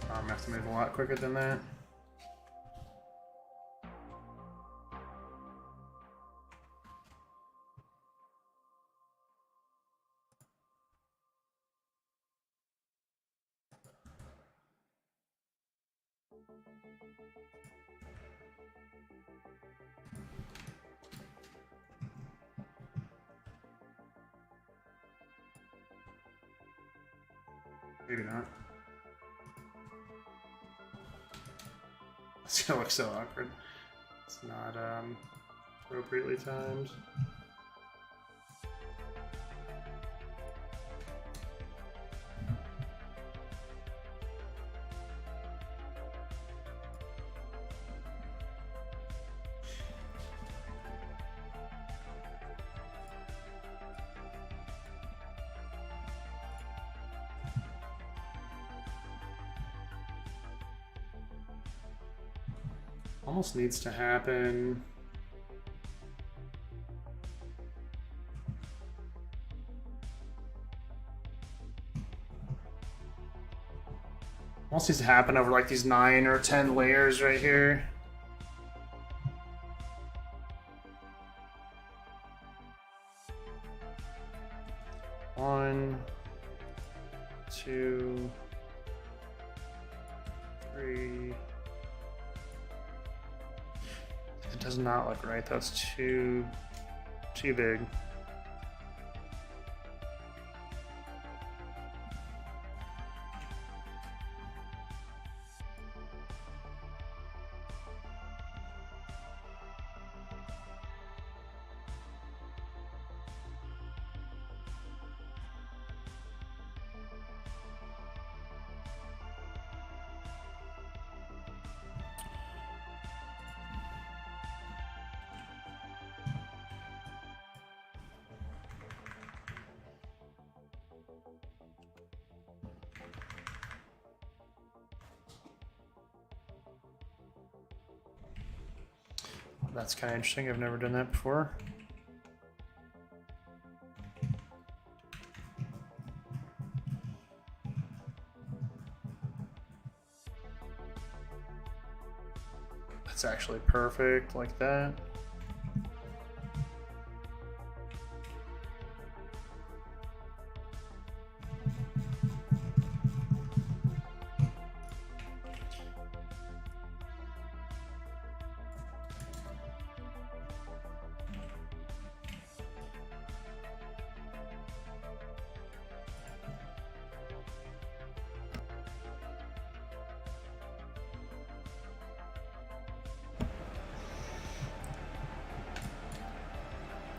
I'm gonna have to move a lot quicker than that. Maybe not. It's gonna look so awkward. It's not appropriately timed. Almost needs to happen. Almost needs to happen over like these 9 or 10 layers right here. One, two, three. It does not look right. That's too big. That's kind of interesting. I've never done that before. That's actually perfect like that.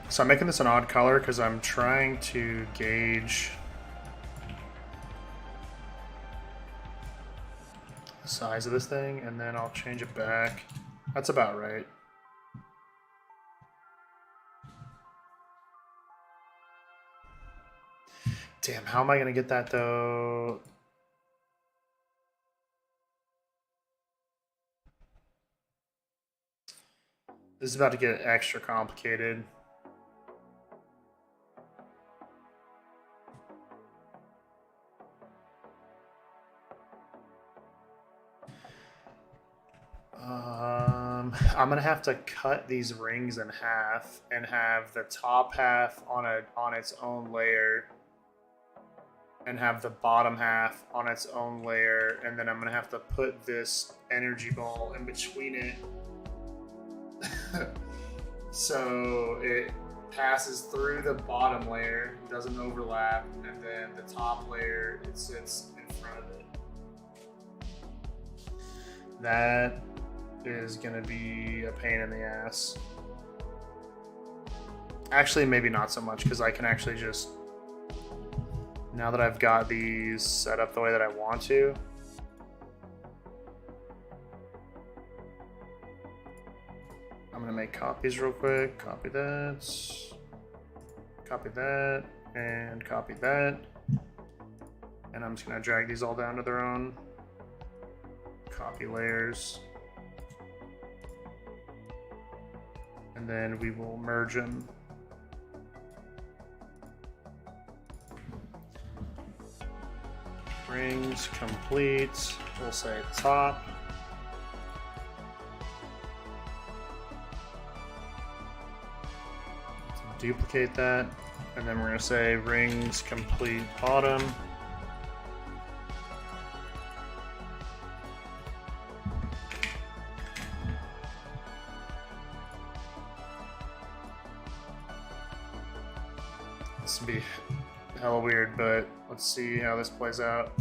So I'm making this an odd color because I'm trying to gauge the size of this thing, and then I'll change it back. That's about right. Damn, how am I going to get that though? This is about to get extra complicated. I'm gonna have to cut these rings in half and have the top half on its own layer, and have the bottom half on its own layer, and then I'm gonna have to put this energy ball in between it, so it passes through the bottom layer, doesn't overlap, and then the top layer it sits in front of it. That is going to be a pain in the ass. Actually, maybe not so much, because I can actually just, now that I've got these set up the way that I want to, I'm going to make copies real quick. Copy that, and copy that. And I'm just going to drag these all down to their own copy layers. And then we will merge them. Rings complete. We'll say top. So duplicate that. And then we're going to say rings complete bottom. This would be hella weird, but let's see how this plays out.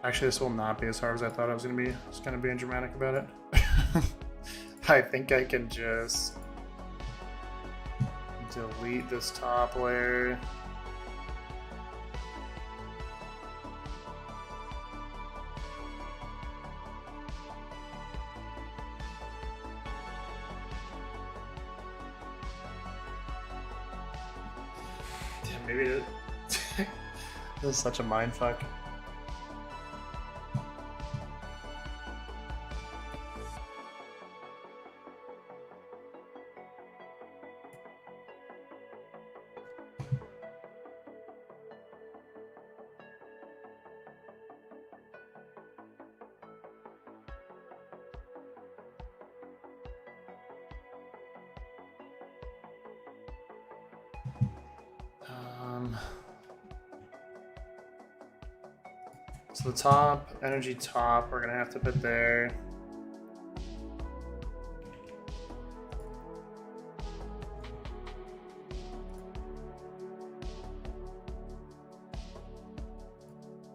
Actually, this will not be as hard as I thought it was going to be. Just kind of being dramatic about it. I think I can just delete this top layer. Damn, maybe it this is such a mindfuck. So the top, energy top, we're gonna have to put there.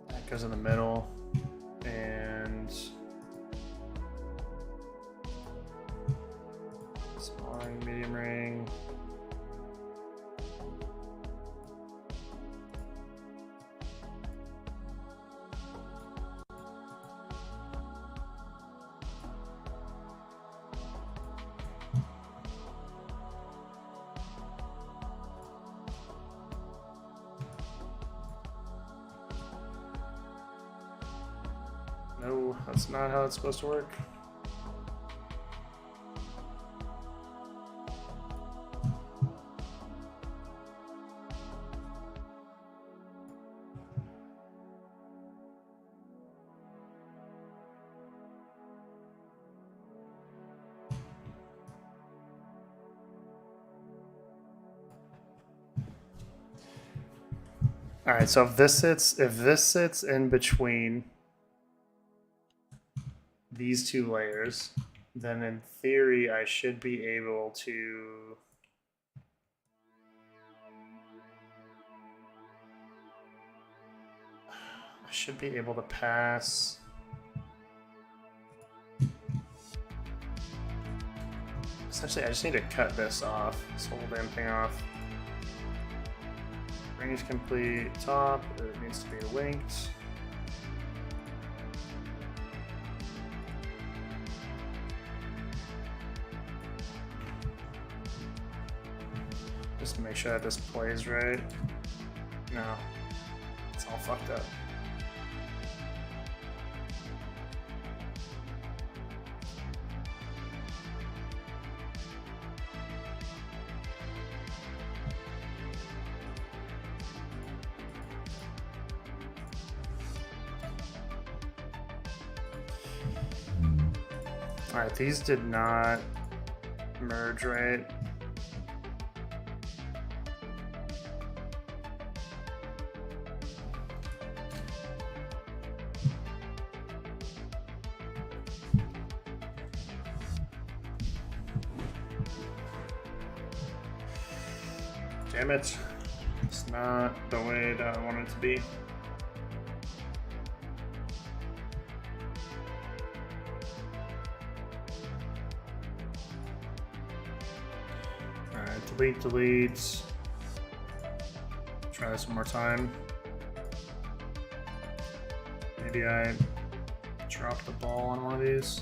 That goes in the middle, and small ring, medium ring. That's not how it's supposed to work. All right, so if this sits in between these two layers, then in theory I should be able to pass. Essentially, I just need to cut this off, this whole damn thing off. Range complete top, it needs to be linked. Just to make sure that this plays right. No, it's all fucked up. Alright, these did not merge right. Damn it. It's not the way that I want it to be. Delete. Try this one more time. Maybe I dropped the ball on one of these.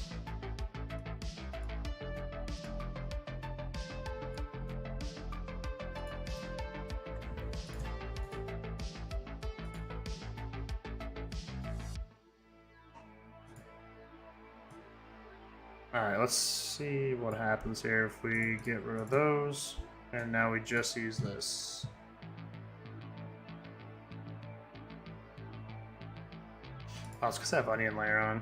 Alright, let's see what happens here if we get rid of those. And now we just use this. Oh, it's because I have onion layer on.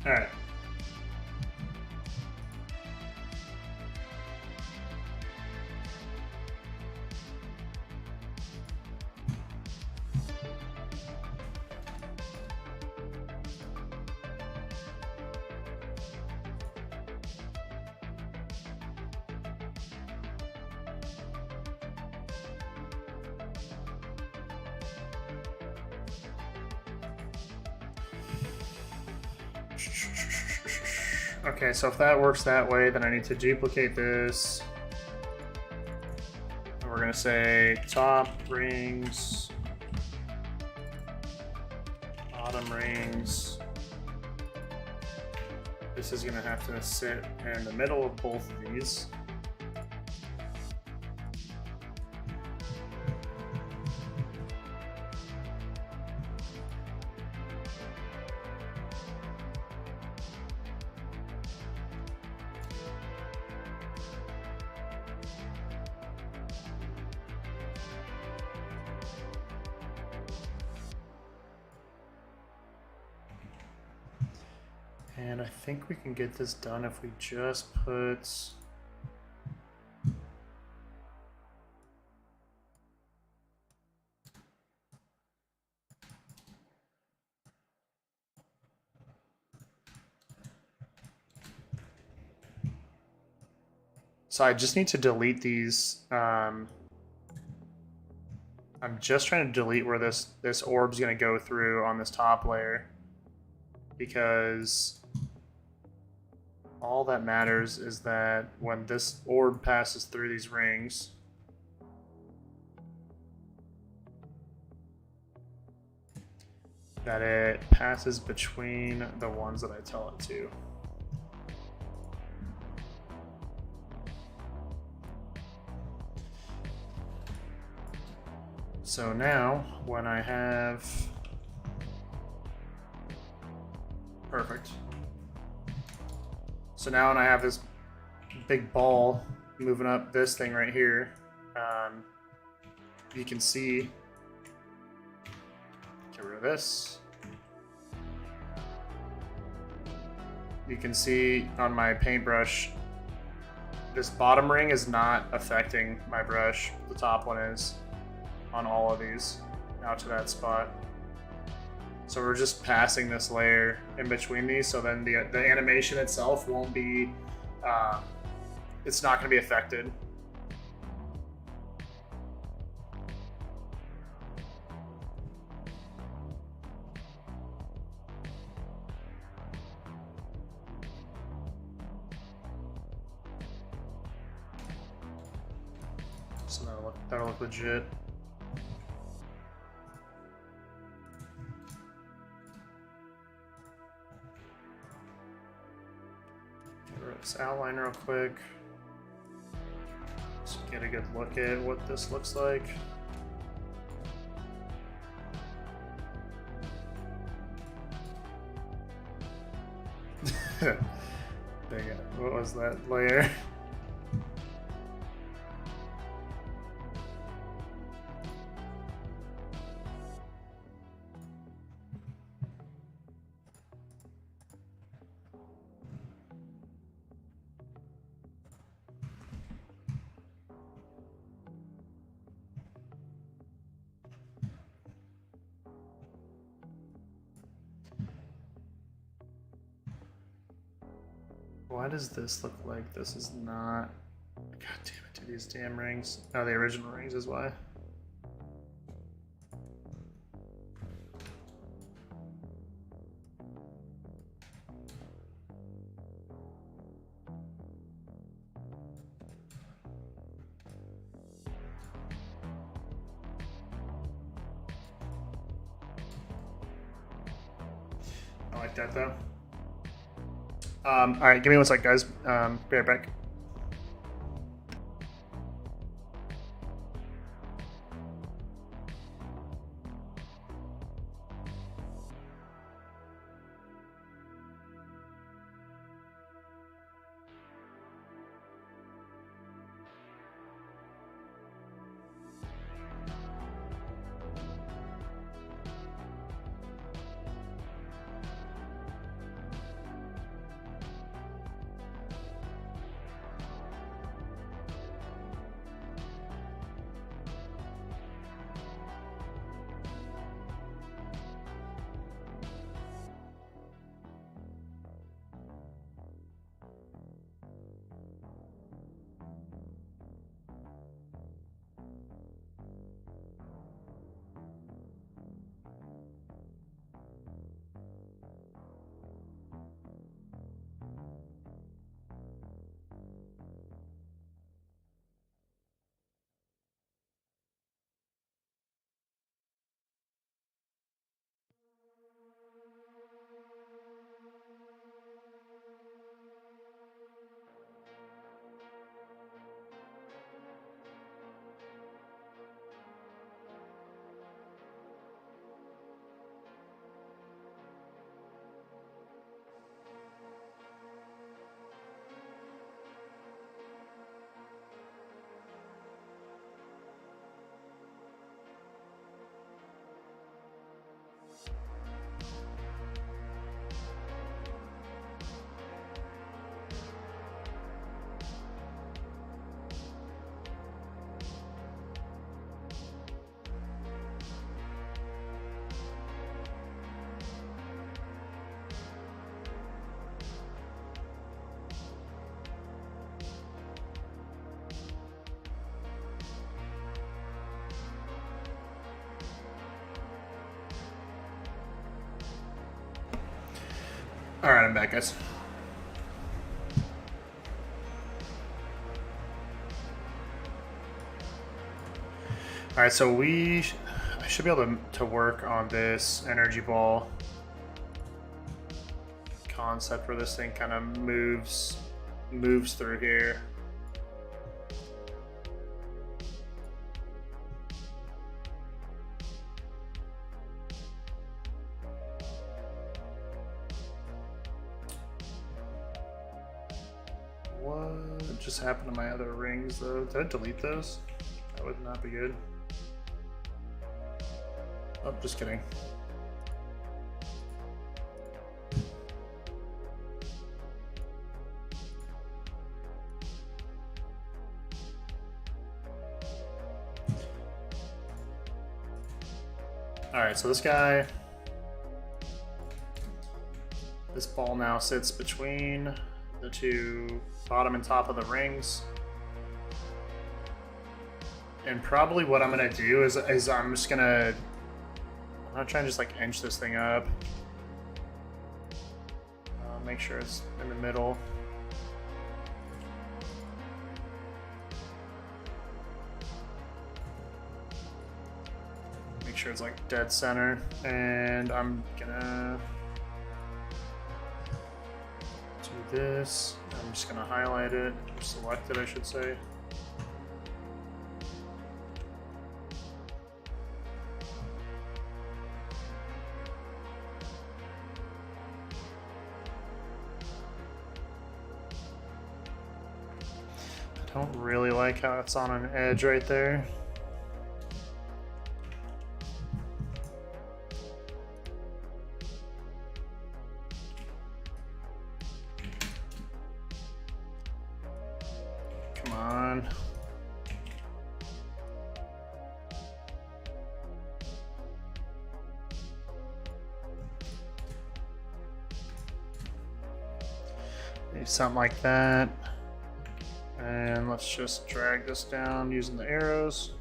All right. Okay, so if that works that way, then I need to duplicate this. And we're gonna say top rings, bottom rings. This is gonna have to sit in the middle of both of these. And I think we can get this done if we just put so I just need to delete these I'm just trying to delete where this orb's going to go through on this top layer, because all that matters is that when this orb passes through these rings, that it passes between the ones that I tell it to. So now, when I have... Perfect. So now when I have this big ball moving up this thing right here, you can see... Get rid of this. You can see on my paintbrush, this bottom ring is not affecting my brush. The top one is on all of these out to that spot. So we're just passing this layer in between these, so then the animation itself won't be, it's not going to be affected. So that'll look legit. Get rid of this outline real quick. Just get a good look at what this looks like. Dang it. What was that layer? Why does this look like this is not... God damn it, dude, these damn rings. Oh, the original rings is why. I like that though. All right, give me one sec, guys. Be right back. back, guys. All right, so I should be able to work on this energy ball concept where this thing kind of moves through here. What just happened to my other rings though? Did I delete those? That would not be good. Oh, just kidding. Alright, so this ball now sits between the two bottom and top of the rings. And probably what I'm gonna do is I'm gonna try and just like inch this thing up. Make sure it's in the middle. Make sure it's like dead center. And I'm gonna do this. I'm just gonna highlight it, or select it, I should say. I don't really like how it's on an edge right there. Come on. Maybe something like that. And let's just drag this down using the arrows.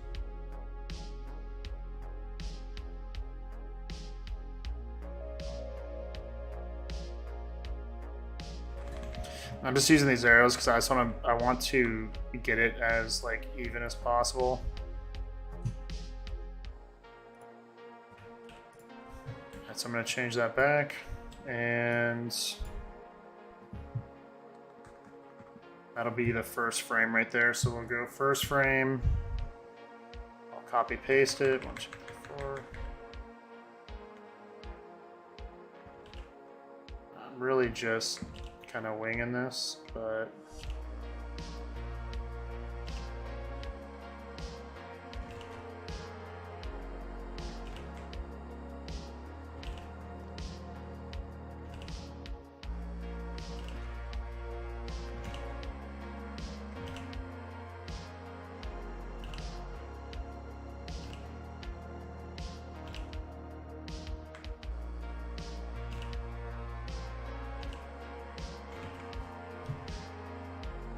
I'm just using these arrows because I want to get it as like even as possible. Right, so I'm going to change that back, and that'll be the first frame right there. So we'll go first frame. I'll copy paste it. 1, 2, 3, 4. I'm really just kind of winging this, but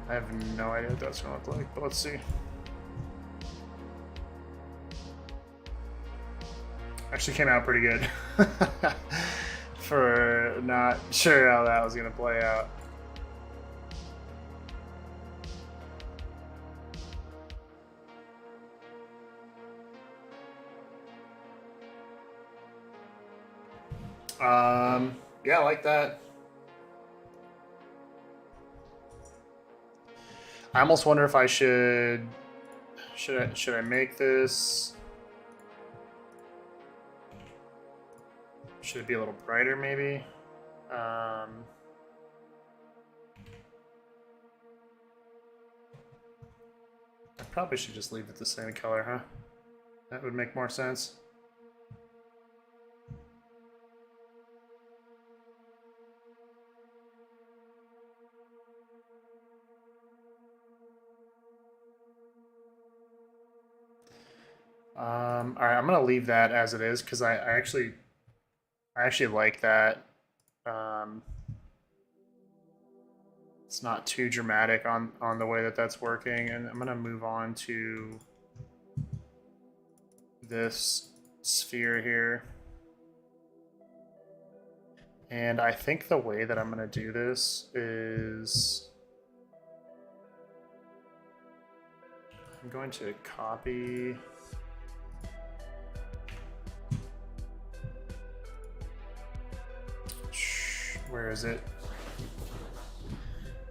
I have no idea what that's going to look like, but let's see. Actually came out pretty good. For not sure how that was going to play out. Yeah, I like that. I almost wonder if I should I make this? Should it be a little brighter, maybe? I probably should just leave it the same color, huh? That would make more sense. All right, I'm gonna leave that as it is because I actually like that. It's not too dramatic on the way that that's working, and I'm gonna move on to this sphere here. And I think the way that I'm going to do this is I'm going to copy where is it?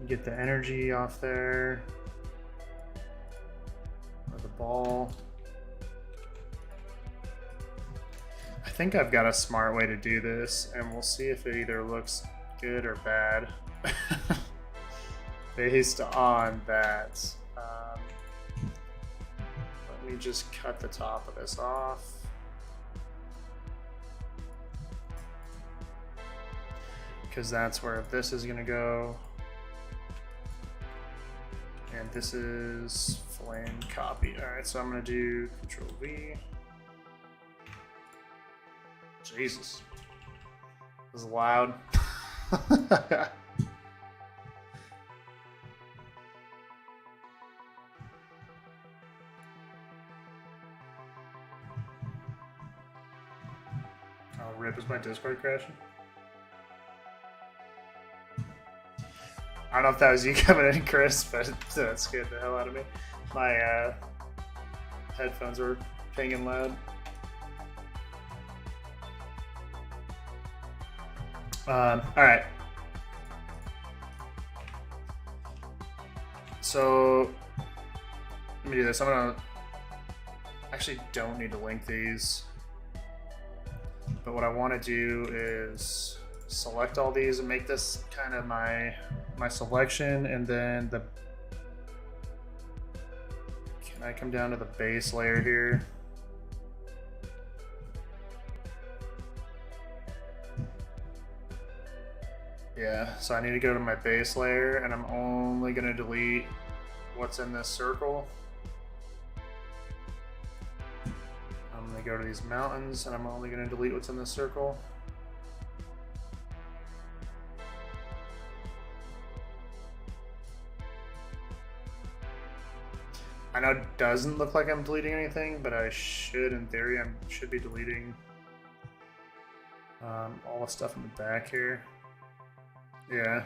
Get the energy off there, or the ball. I think I've got a smart way to do this, and we'll see if it either looks good or bad based on that. Let me just cut the top of this off. Because that's where this is going to go. And this is flame copy. Alright, so I'm going to do Control V. Jesus. This is loud. Oh, rip, is my Discord crashing? I don't know if that was you coming in, Chris, but that scared the hell out of me. My headphones were pinging loud. Alright. So, let me do this. I'm gonna... Actually, don't need to link these. But what I want to do is select all these and make this kind of my selection, and then the... Can I come down to the base layer here? Yeah, so I need to go to my base layer, and I'm only going to delete what's in this circle. I'm going to go to these mountains, and I'm only going to delete what's in this circle. I know it doesn't look like I'm deleting anything, but I should, in theory, I should be deleting all the stuff in the back here. Yeah.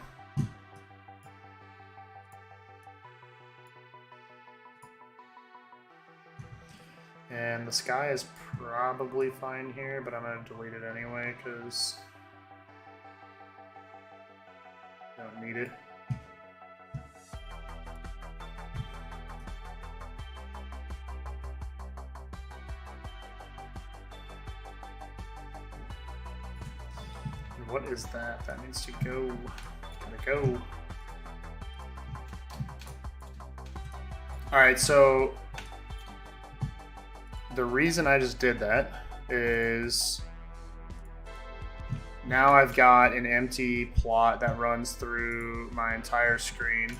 And the sky is probably fine here, but I'm going to delete it anyway because I don't need it. What is that? That needs to go. Gotta go. Alright, so the reason I just did that is now I've got an empty plot that runs through my entire screen.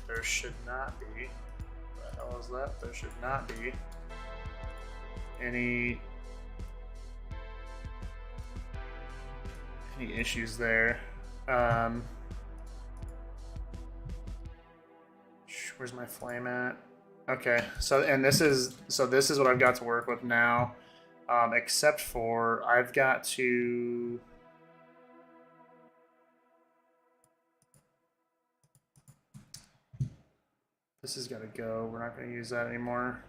There should not be. What the hell is that? There should not be any issues there. Where's my flame at? Okay, so this is what I've got to work with now, except for I've got to this has got to go. We're not going to use that anymore.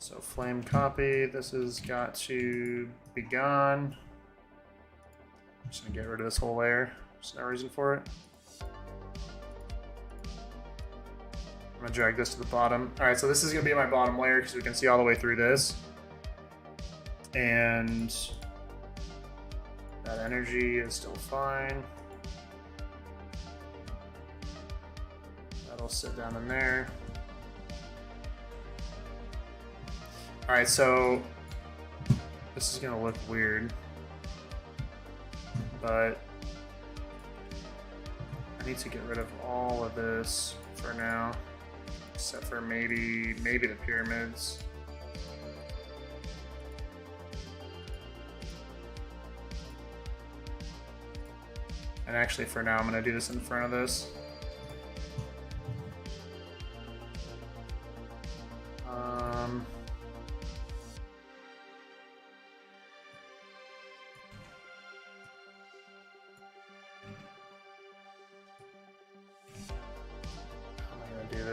So flame copy, this has got to be gone. I'm just gonna get rid of this whole layer. There's no reason for it. I'm gonna drag this to the bottom. All right, so this is gonna be my bottom layer because we can see all the way through this. And that energy is still fine. That'll sit down in there. Alright, so this is gonna look weird, but I need to get rid of all of this for now, except for maybe the pyramids. And actually for now I'm gonna do this in front of this.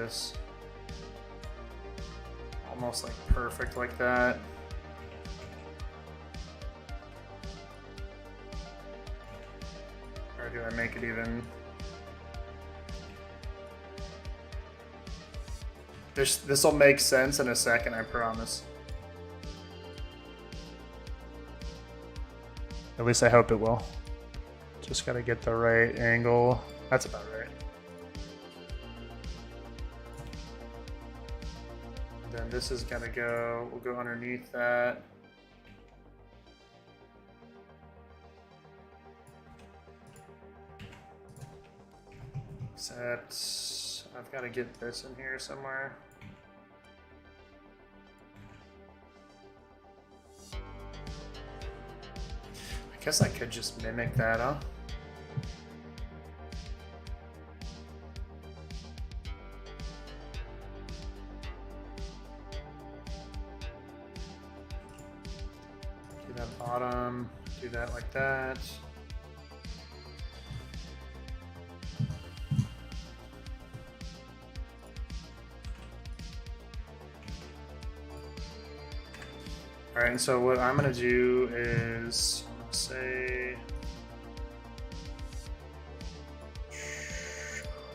this. Almost like perfect like that. Or do I make it even? This will make sense in a second, I promise. At least I hope it will. Just gotta get the right angle. That's about right. Then this is gonna go, we'll go underneath that. Except I've got to get this in here somewhere. I guess I could just mimic that, huh? Do that bottom, do that like that. All right, and so what I'm gonna do is, I'm gonna say,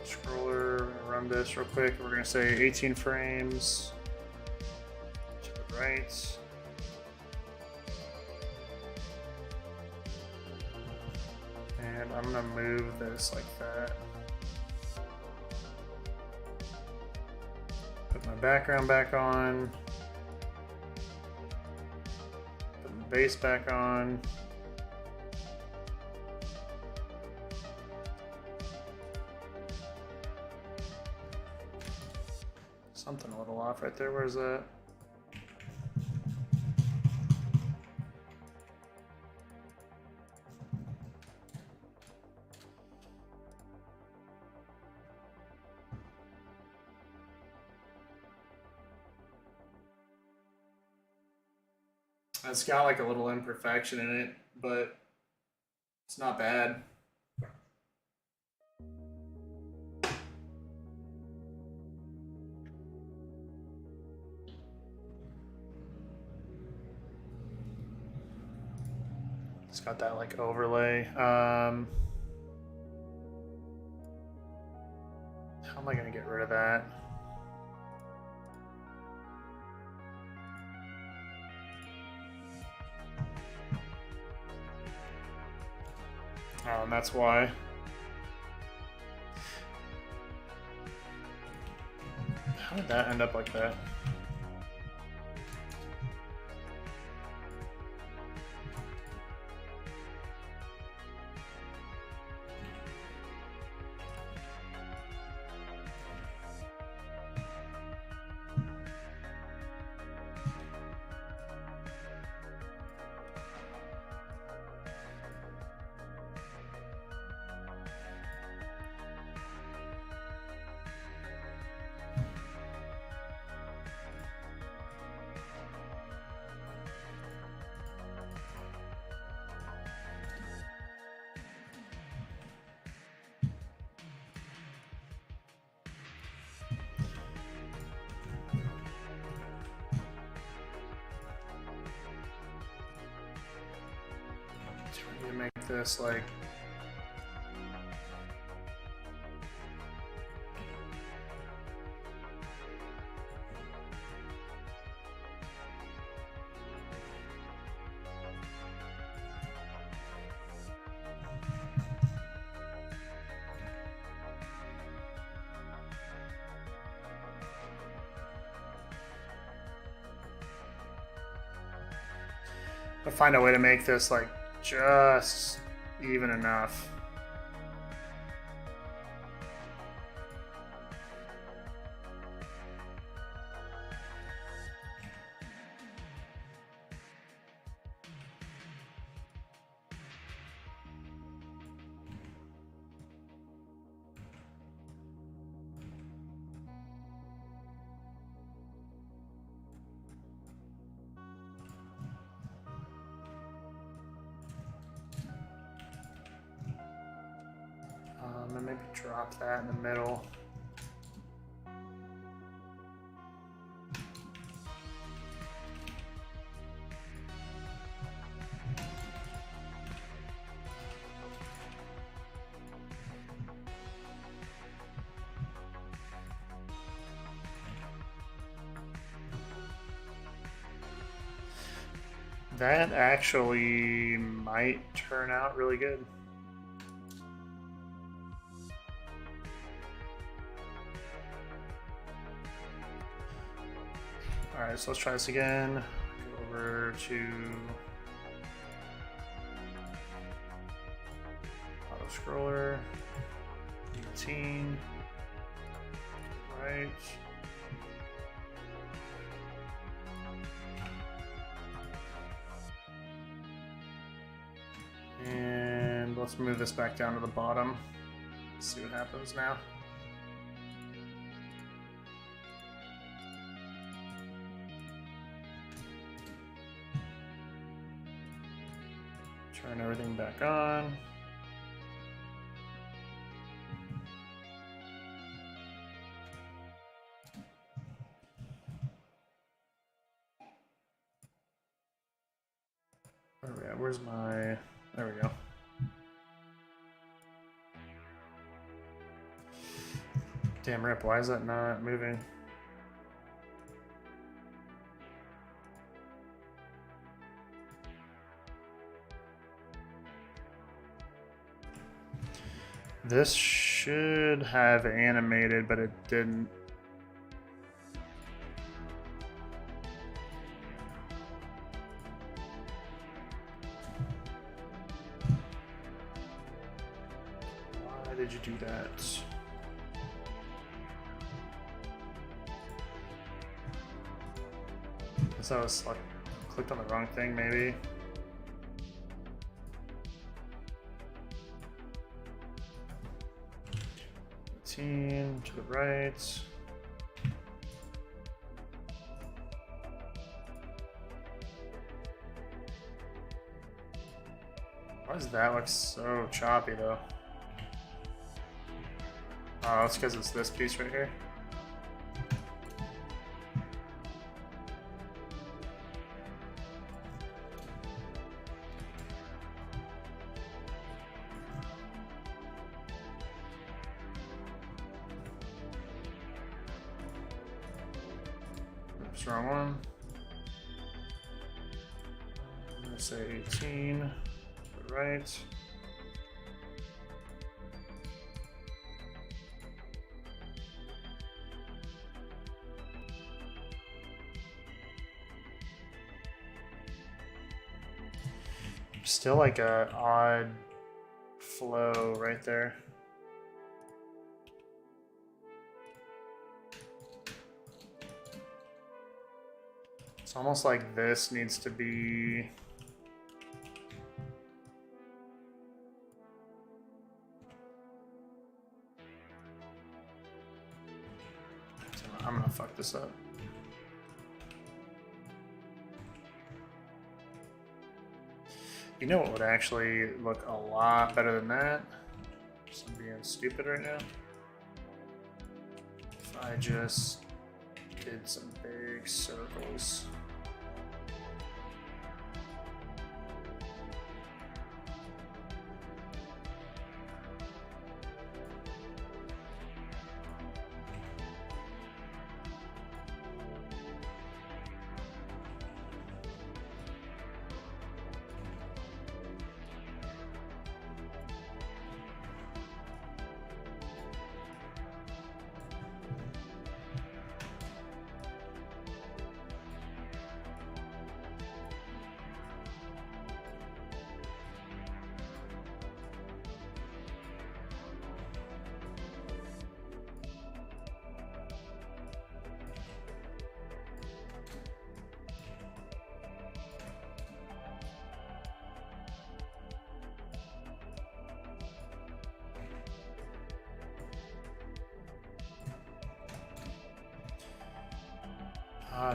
scroller, we're gonna run this real quick. We're gonna say 18 frames to the right. And I'm gonna move this like that. Put my background back on. Base back on. Something a little off right there. Where's that? It's got like a little imperfection in it, but it's not bad. It's got that like overlay. How am I gonna get rid of that? Oh, and that's why. How did that end up like that? To make this like I'll find a way to make this like just even enough. And maybe drop that in the middle. That actually might turn out really good. Alright, so let's try this again. Go over to auto scroller, 18, right. And let's move this back down to the bottom. See what happens now. Turn everything back on. Where are we at? Where's my... There we go. Damn rip, why is that not moving? This should have animated, but it didn't. Why did you do that? Guess I was like, clicked on the wrong thing, maybe. To the right. Why does that look so choppy though? Oh, it's because it's this piece right here. Oops, wrong one. I'm gonna say 18, to the right. Still like a odd flow right there. It's almost like this needs to be... I'm gonna fuck this up. You know what would actually look a lot better than that? Just I'm being stupid right now. If I just did some big circles.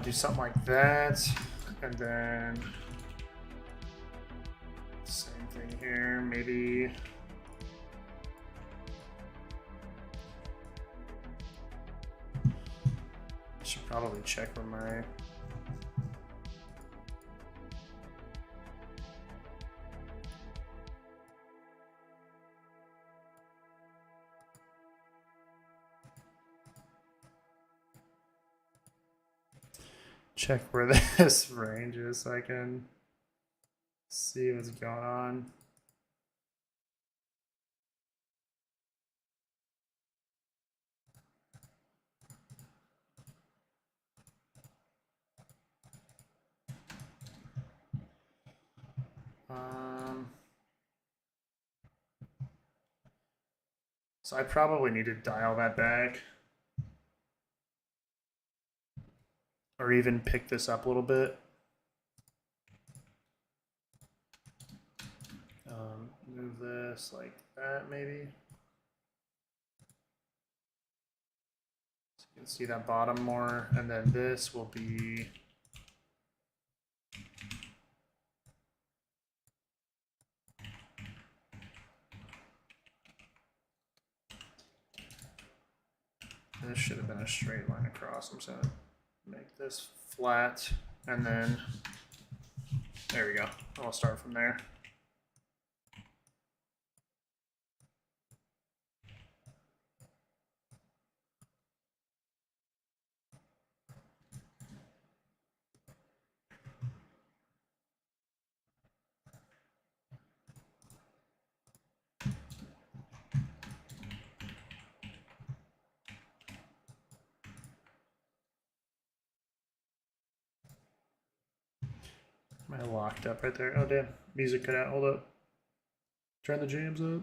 Do something like that, and then same thing here, maybe. Should probably check where my check where this range is so I can See what's going on. So I probably need to dial that back. Or even pick this up a little bit. Move this like that, maybe. So you can see that bottom more, and then this will be this should have been a straight line across. I'm just gonna make this flat, and then there we go. I'll start from there. Am I locked up right there? Oh damn, music cut out. Hold up. Turn the jams up.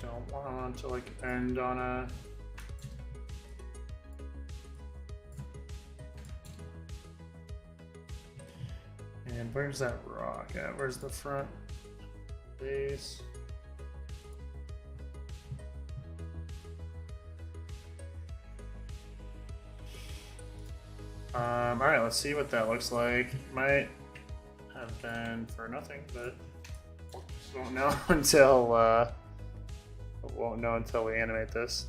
Don't want to like end on a and where's that rock at? Where's the front base? All right, let's see what that looks like. Might have been for nothing, but won't know until won't know until we animate this.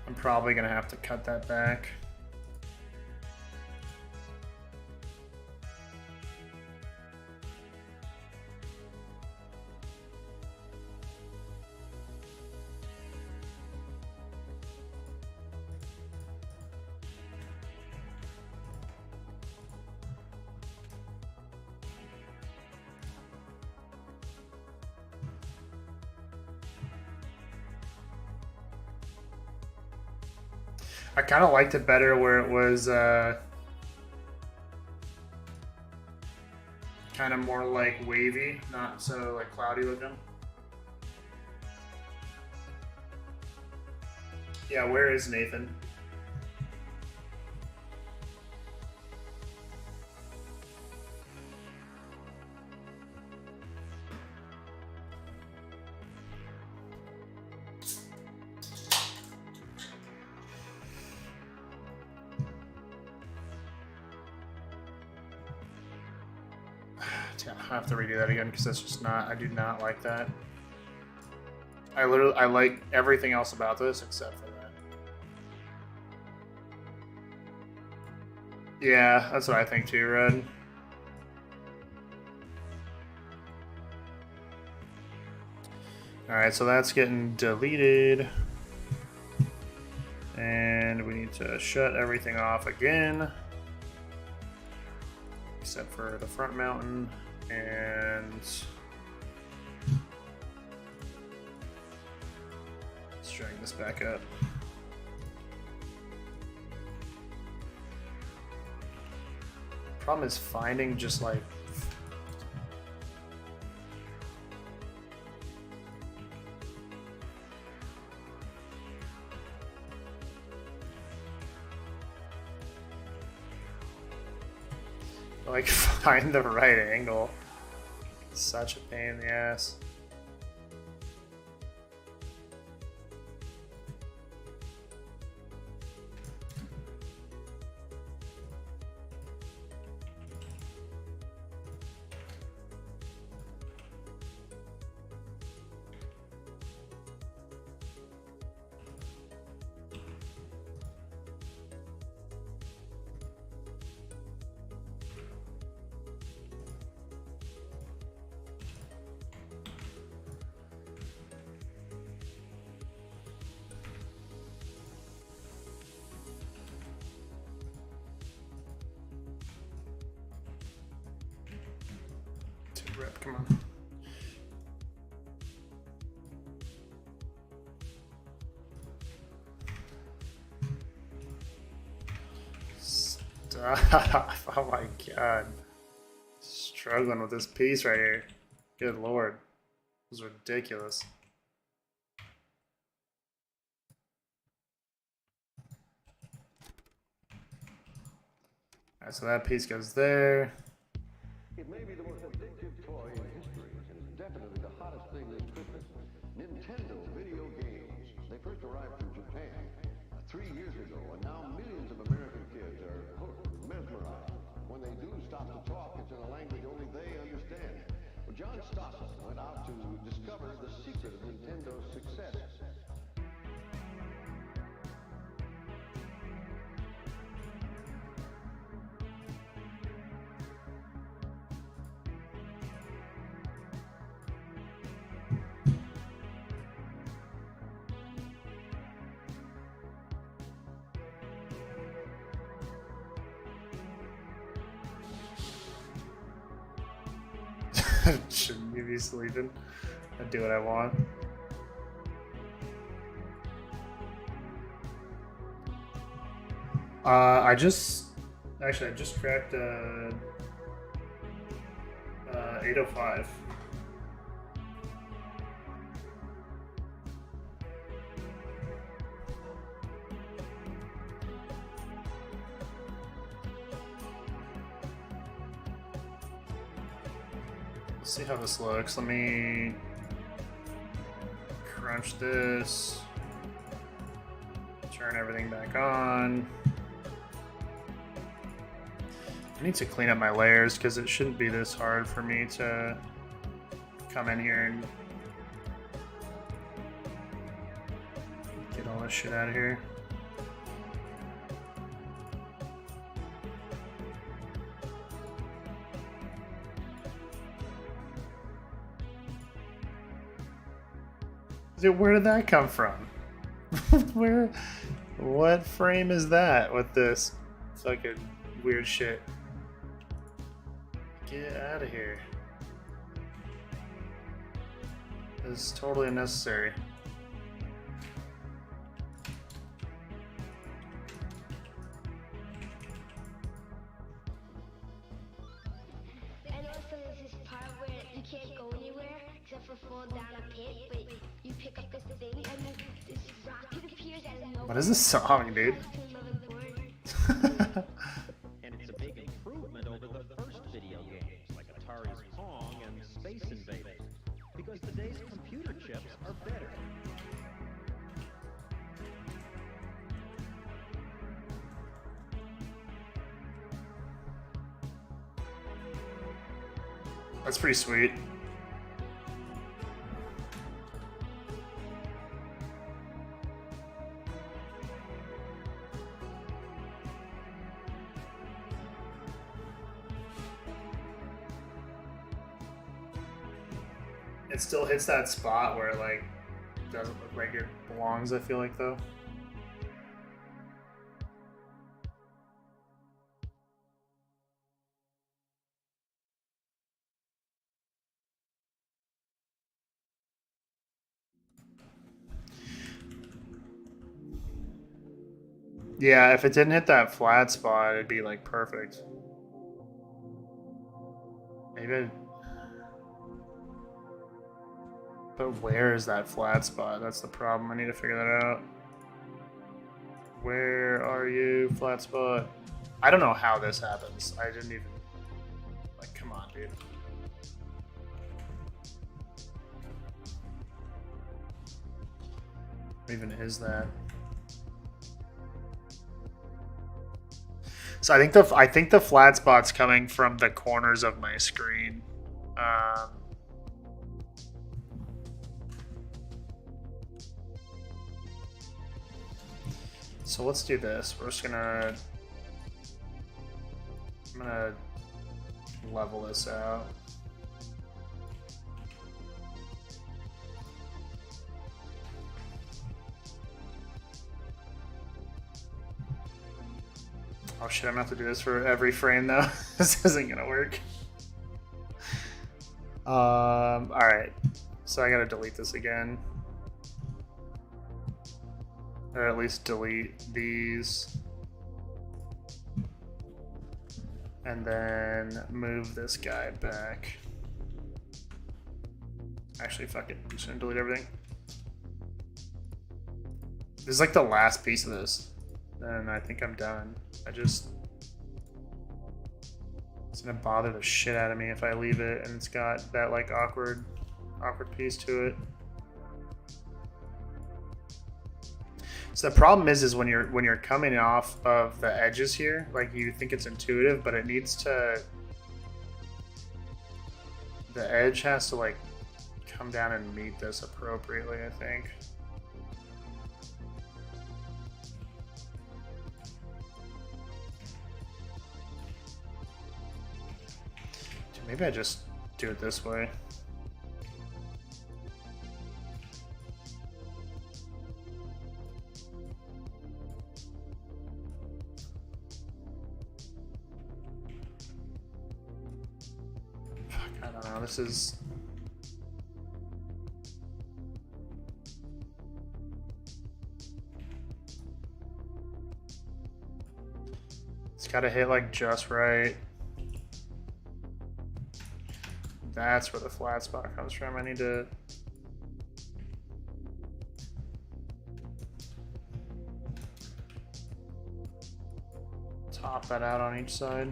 I'm probably gonna have to cut that back. I kind of liked it better where it was kind of more like wavy, not so like cloudy looking. Yeah, where is Nathan? I have to redo that again because that's just not, I do not like that. I like everything else about this except for that. Yeah, that's what I think too, Red. Alright, so that's getting deleted. And we need to shut everything off again. except for the front mountain, and let's drag this back up. Problem is finding just like find the right angle. Such a pain in the ass. Rip, come on. Stop. Oh my god. Struggling with this piece right here. Good lord. This is ridiculous. Alright, so that piece goes there. It may be the most addictive toy in history, and it's definitely the hottest thing this Christmas. Nintendo video games. They first arrived from Japan 3 years ago, and now millions of American kids are hooked, mesmerized. When they do stop to talk, it's in a language only they understand. Well, John Stossel went out to discover the secret of Nintendo's success. Shouldn't you be sleeping? I do what I want. I just cracked 805. Let's see how this looks. Let me crunch this, turn everything back on. I need to clean up my layers because it shouldn't be this hard for me to come in here and get all this shit out of here. Where did that come from? What frame is that with this fucking weird shit? Get out of here. This is totally unnecessary. And also there's this part where you can't go anywhere except for fall down a pit, but you pick up this thing and then this rocket appears out of nowhere. What is this song, dude? And it's a big improvement over the first video games like Atari's Pong and Space Invaders, because today's computer chips are better. That's pretty sweet. It still hits that spot where like it doesn't look like it belongs, I feel like, though. Yeah, if it didn't hit that flat spot, it'd be like perfect. Maybe. But where is that flat spot? That's the problem. I need to figure that out. Where are you, flat spot? I don't know how this happens. I didn't even... Like, come on, dude. What even is that? So I think the flat spot's coming from the corners of my screen. So let's do this. We're just gonna... I'm gonna level this out. Oh shit, I'm gonna have to do this for every frame though. This isn't gonna work. Alright. So I gotta delete this again. Or at least delete these. And then move this guy back. Actually, fuck it. I'm just gonna delete everything. This is like the last piece of this. And I think I'm done. It's gonna bother the shit out of me if I leave it and it's got that like awkward piece to it. So the problem is when you're coming off of the edges here, like you think it's intuitive, but it needs to, the edge has to like come down and meet this appropriately, I think. Dude, maybe I just do it this way. This is... It's gotta hit like just right. That's where the flat spot comes from. I need to... top that out on each side.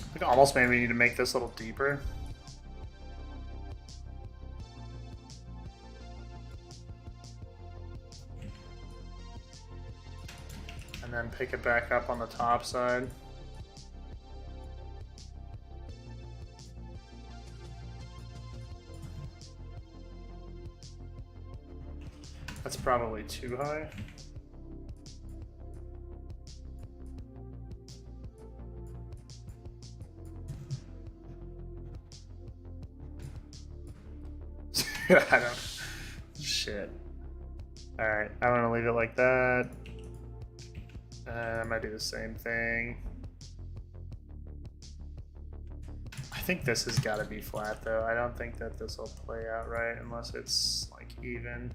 I think almost maybe we need to make this a little deeper. And then pick it back up on the top side. That's probably too high. I don't... Shit. Alright, I'm gonna leave it like that. I might do the same thing. I think this has got to be flat though. I don't think that this will play out right unless it's like even.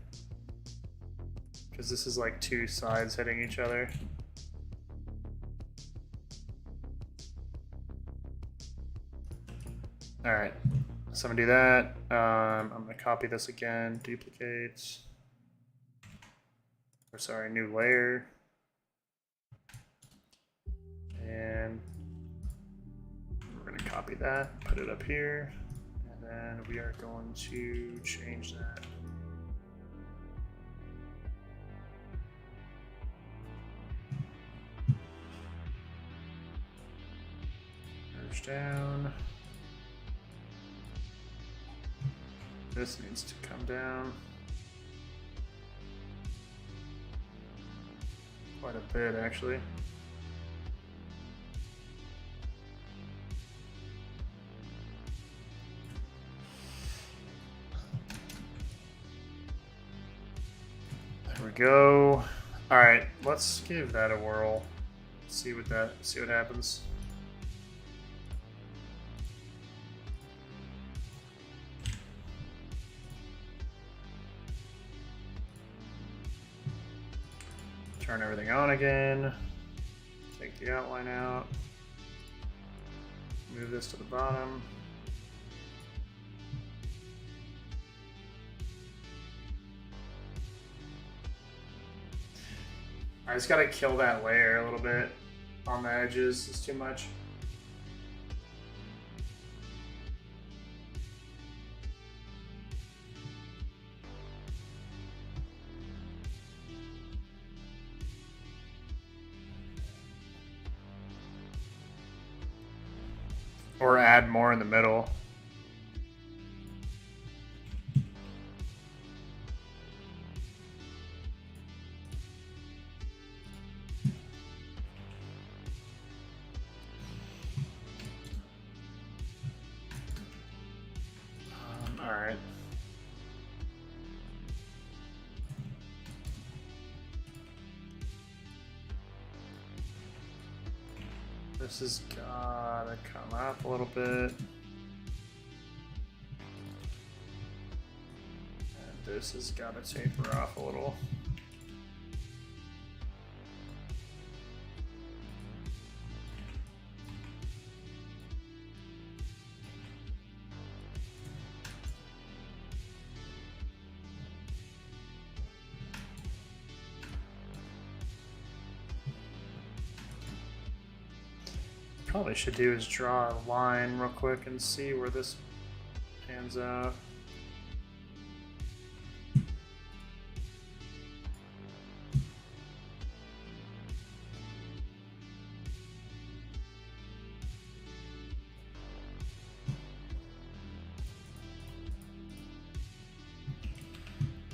Because this is like two sides hitting each other. Alright. So I'm gonna do that. I'm gonna copy this again, duplicate. Or sorry, new layer. And we're gonna copy that, put it up here, and then we are going to change that. Merge down. This needs to come down. Quite a bit, actually. There we go. All right, let's give that a whirl. See what happens. Turn everything on again. Take the outline out. Move this to the bottom. I just gotta kill that layer a little bit on the edges. It's too much. Or add more in the middle. All right. This has gotta come up a little bit. And this has gotta taper off a little. Probably should do is draw a line real quick and see where this pans out.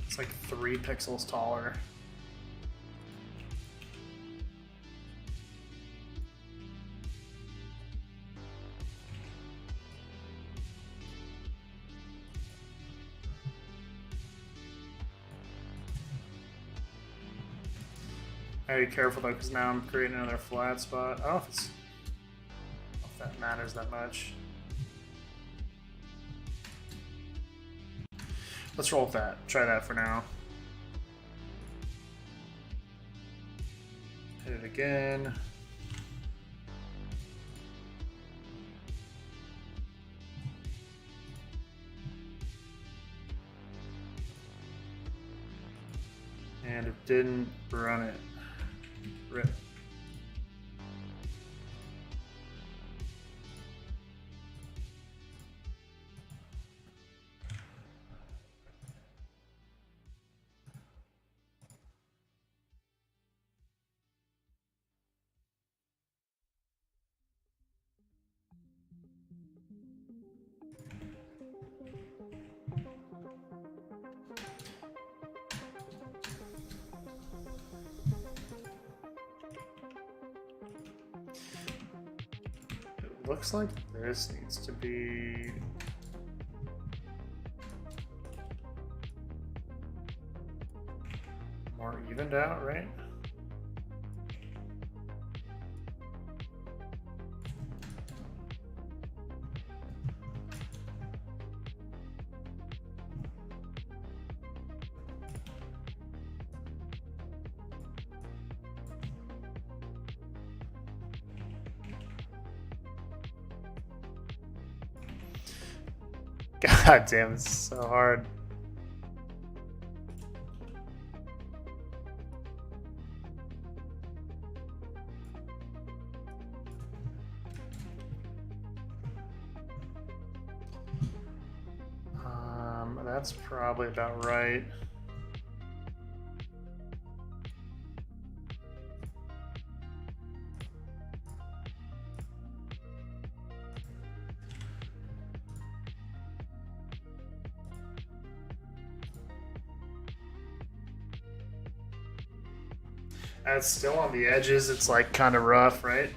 It's like 3 pixels taller. I gotta be careful though, because now I'm creating another flat spot. I don't know if that matters that much. Let's roll with that. Try that for now. Hit it again. And it didn't run it. Rip. Looks like this needs to be more evened out, right? God damn, it's so hard. That's probably about right. It's still on the edges. It's like kind of rough, right?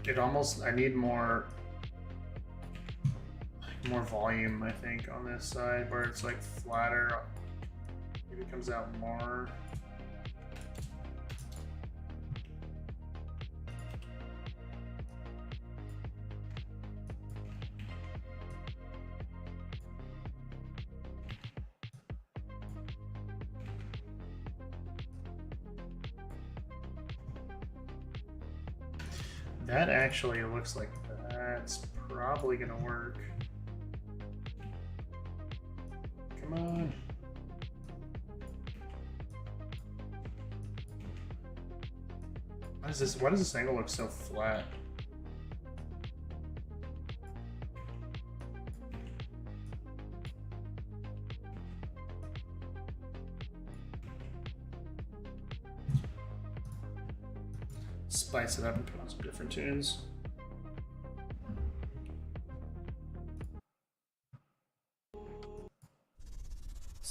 It almost, I need more volume, I think, on this side where it's like flatter. Maybe it comes out more. That actually looks like that's probably gonna work. Come on. Why does this angle look so flat? Spice it up and put on some different tunes.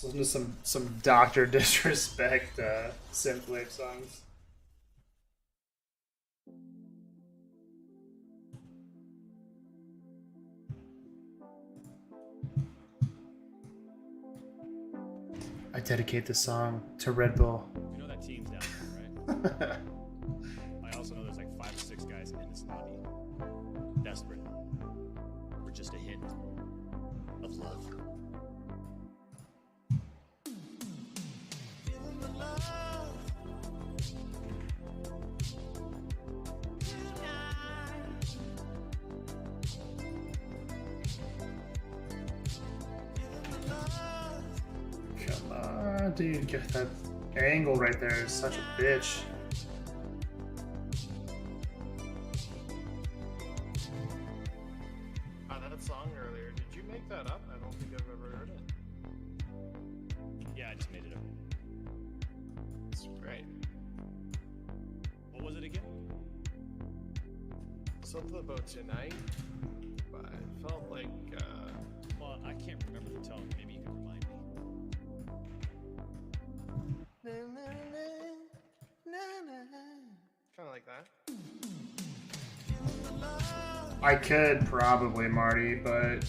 Let's listen to some Dr. Disrespect synthwave songs. I dedicate this song to Red Bull. You know that team's down there, right? I also know there's like 5 or 6 guys in this lobby. Desperate. For just a hint of love. Come on, dude, get that angle right there is such a bitch. That song earlier, did you make that up? I don't think I've ever heard it. Yeah, I just made it up. It's great. What was it again? Something about tonight, but it felt like, Well, I can't remember the tone. Maybe you can remind me. kind of like that. I could probably, Marty, but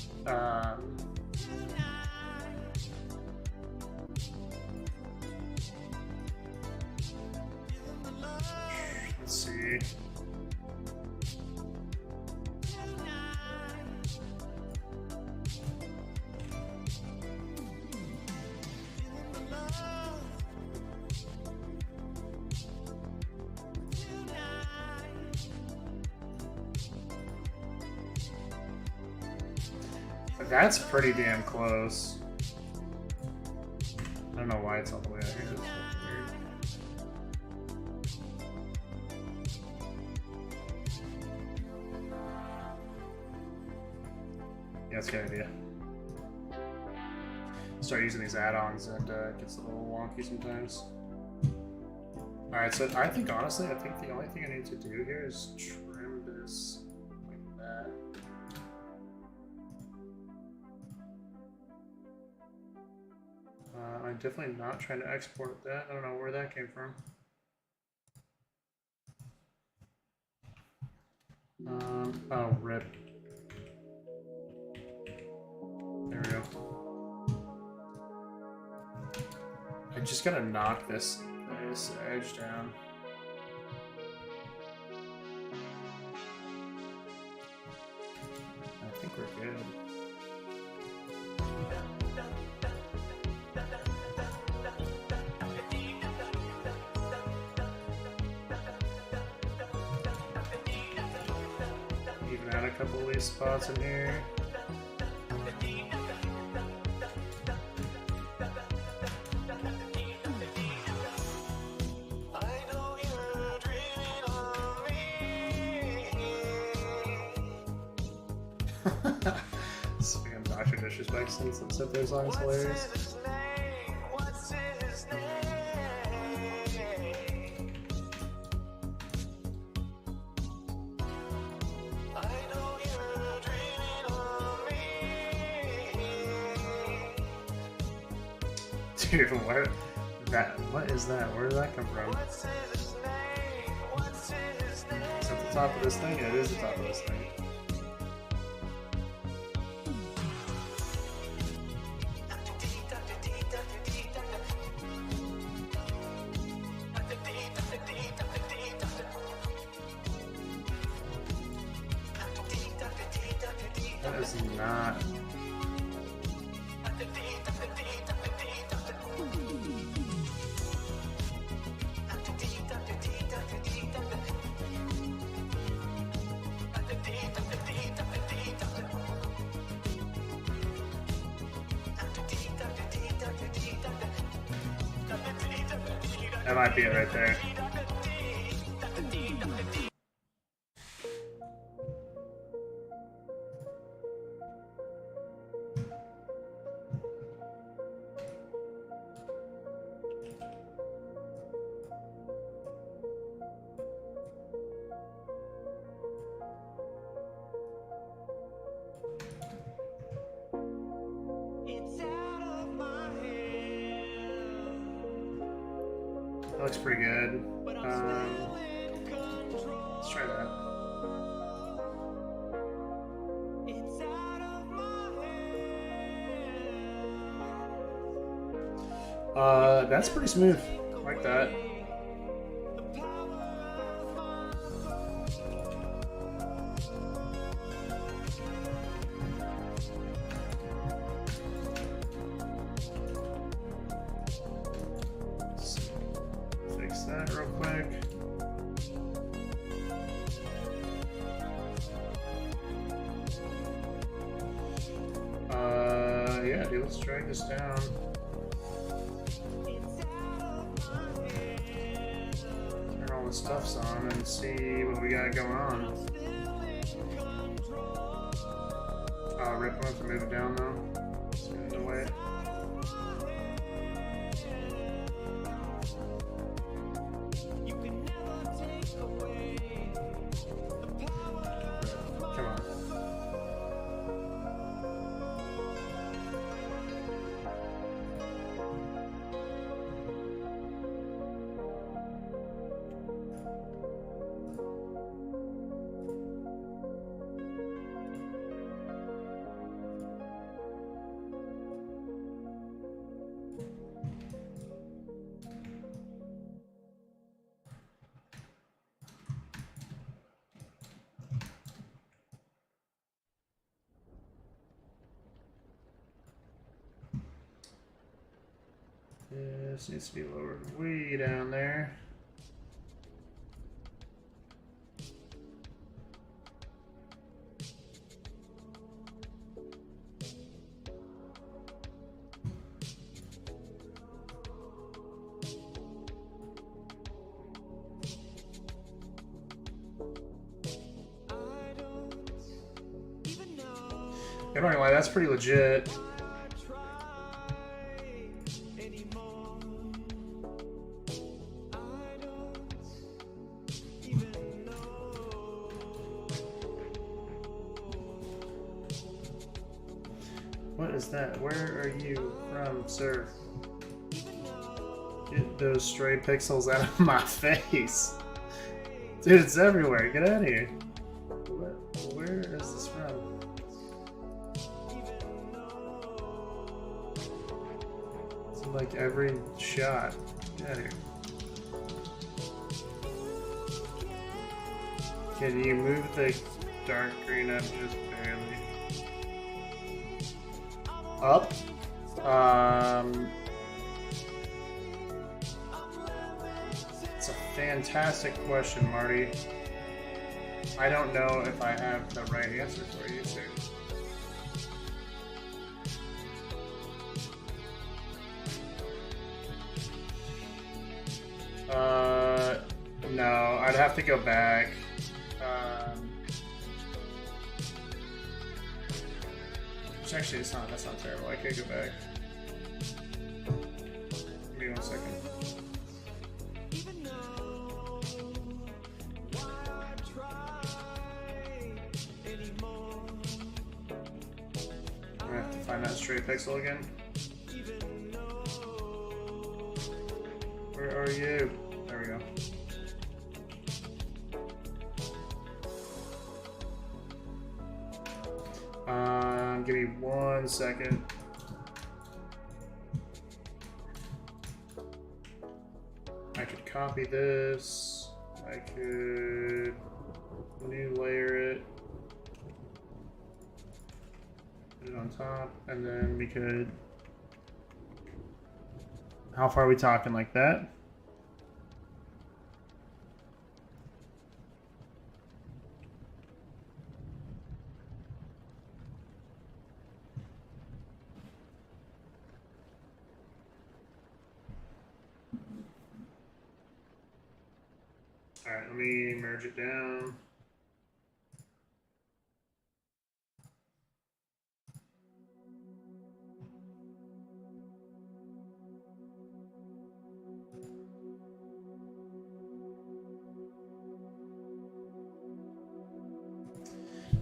let's see. That's pretty damn close. I don't know why it's all the way out here. It's weird. Yeah, that's a good idea. Start using these add-ons and it gets a little wonky sometimes. Alright, so I think honestly, I think the only thing I need to do here is trim this like that. I'm definitely not trying to export that. I don't know where that came from. Oh, rip. There we go. I just gotta knock this edge down. I think we're good. Even add a couple of these spots in here. Speaking of Dr. Disrespect. Bex and said their song's hilarious. Dude, what is that? Where did that come from? It's at the top of this thing? Yeah, it is the top of this thing. That is not... That might be it right there. That looks pretty good. Let's try that. That's pretty smooth. I like that. Fix that real quick. Yeah, dude, let's drag this down. Turn all the stuffs on and see what we got going on. Rip, I have to move it down though. It's in the way. Come on. This needs to be lowered way down there. I'm not gonna lie, that's pretty legit. What is that? Where are you from, sir? Get those stray pixels out of my face. Dude, it's everywhere. Get out of here. Where is this from? It's in like every shot. Get out of here. Can you move the dark green up just barely? Up. It's a fantastic question, Marty. I don't know if I have the right answer for you, sir. No, I'd have to go back. Actually, that's not terrible. I could go back. Give me 1 second. I have to find that stray pixel again. Where are you? There we go. Give me 1 second. I could copy this. I could new layer it. Put it on top, and then we could. How far are we talking? Like that? Alright, let me merge it down.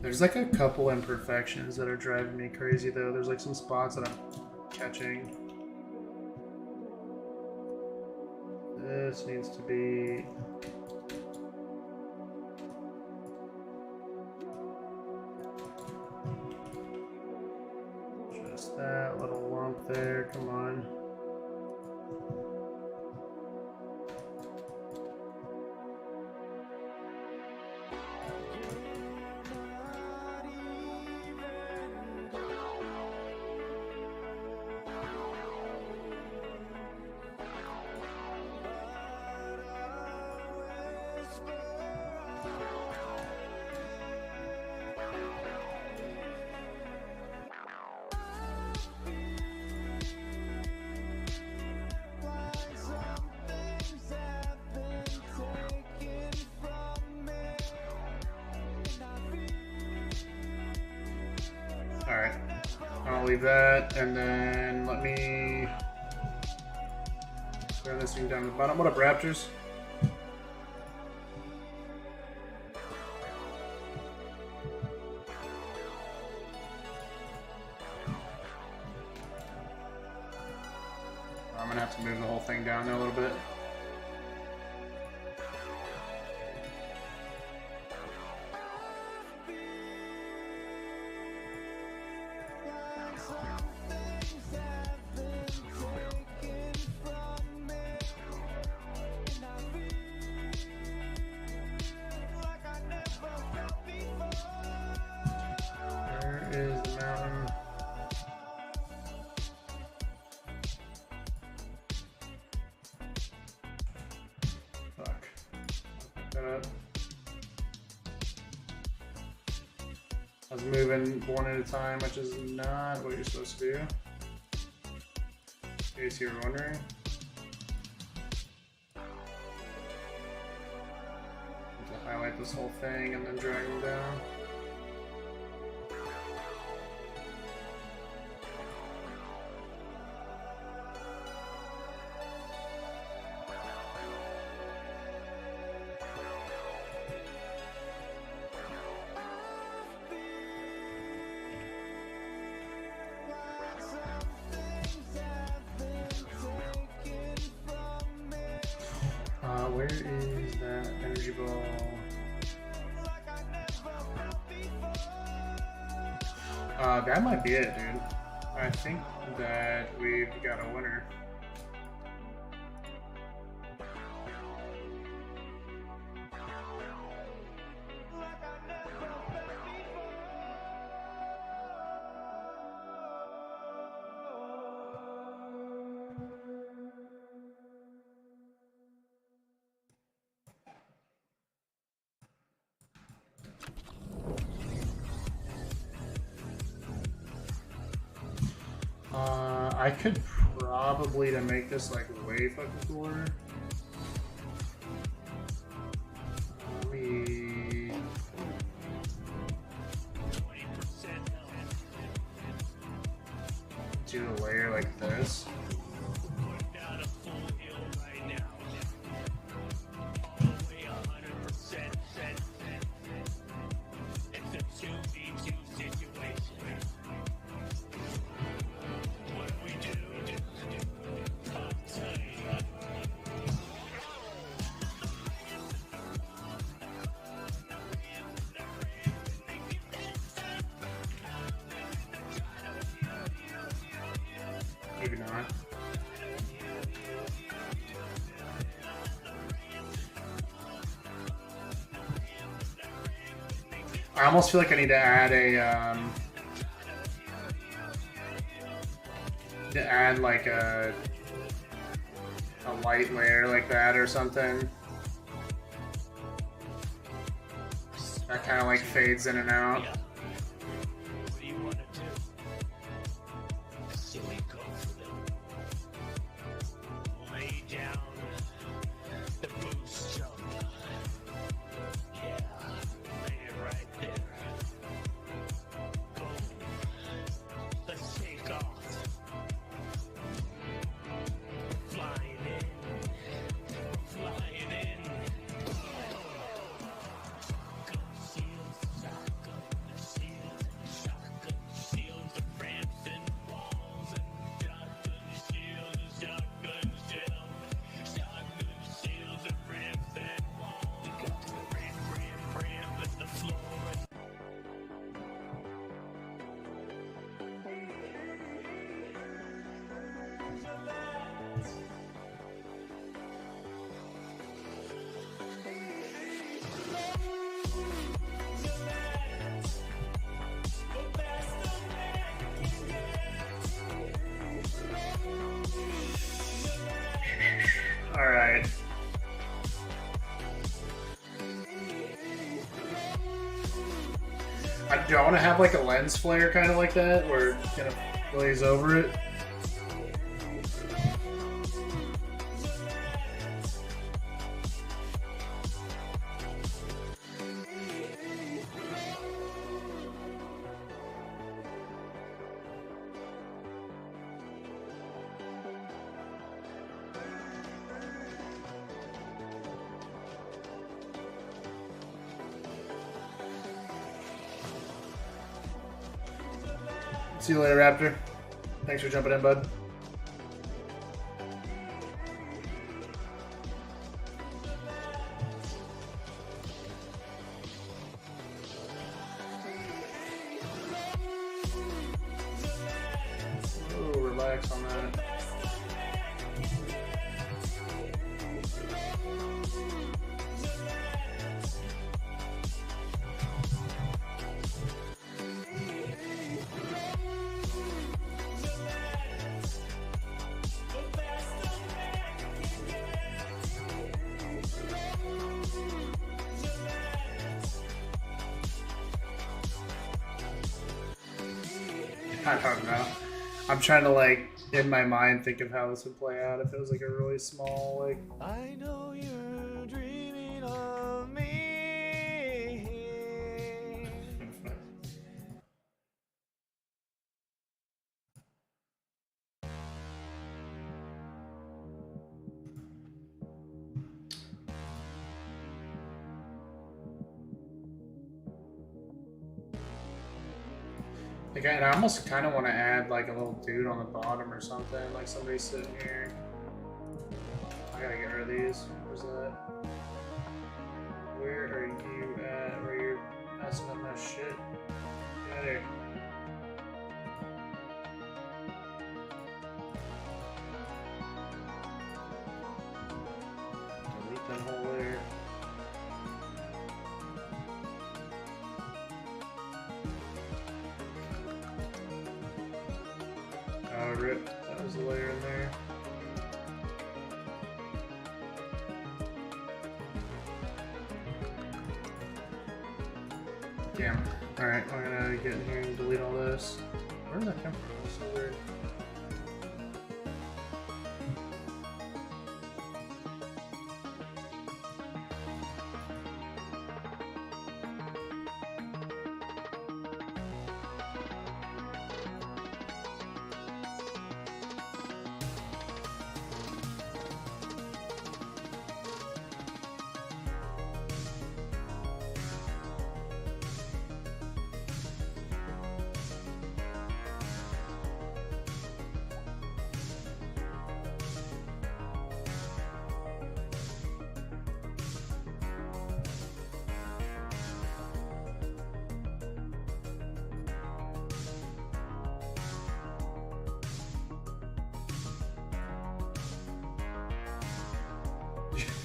There's like a couple imperfections that are driving me crazy though. There's like some spots that I'm catching. This needs to be... just that little lump there, come on. Alright, I'll leave that, and then let me turn this thing down to the bottom. What up, Raptors? I'm gonna have to move the whole thing down there a little bit. Is the mountain. Fuck. Pick that up. I was moving one at a time, which is not what you're supposed to do. In case you were wondering. To highlight this whole thing and then drag them down. Where is that energy ball? That might be it, dude. I think that we've got a winner. I could probably to make this like way fucking cooler. Let me. do a layer like this. Maybe not. I almost feel like I need to add like a light layer like that or something. That kind of like fades in and out. Alright. I don't want to have like a lens flare kind of like that where it kind of glaze over it. See you later, Raptor. Thanks for jumping in, bud. Oh, relax on that. I don't know. I'm trying to like in my mind think of how this would play out if it was like a really small like. I know you're dreaming of me. Like, I almost kind of want to add like a little dude on the bottom or something, like somebody sitting here. I gotta get rid of these. Where's that? Where are you at? Where you're messing up my shit? Get out of here. Delete that whole layer. Oh, rip. That was the layer in there. Damn. Alright, I'm gonna get in here and delete all this. Where did that come from? That's so weird.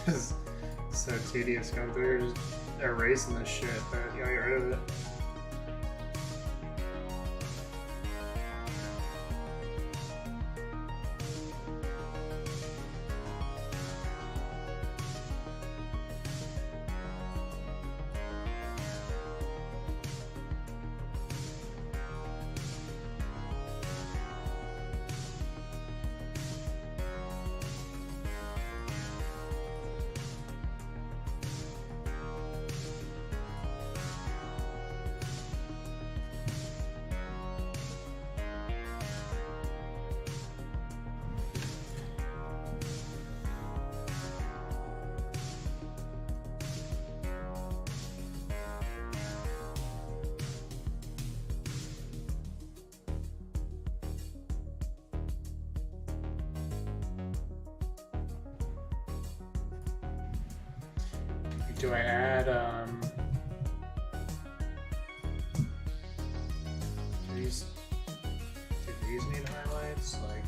It's so tedious going through here, just erasing this shit, but you gotta get rid of it. Do I add these? Do these need highlights? Like,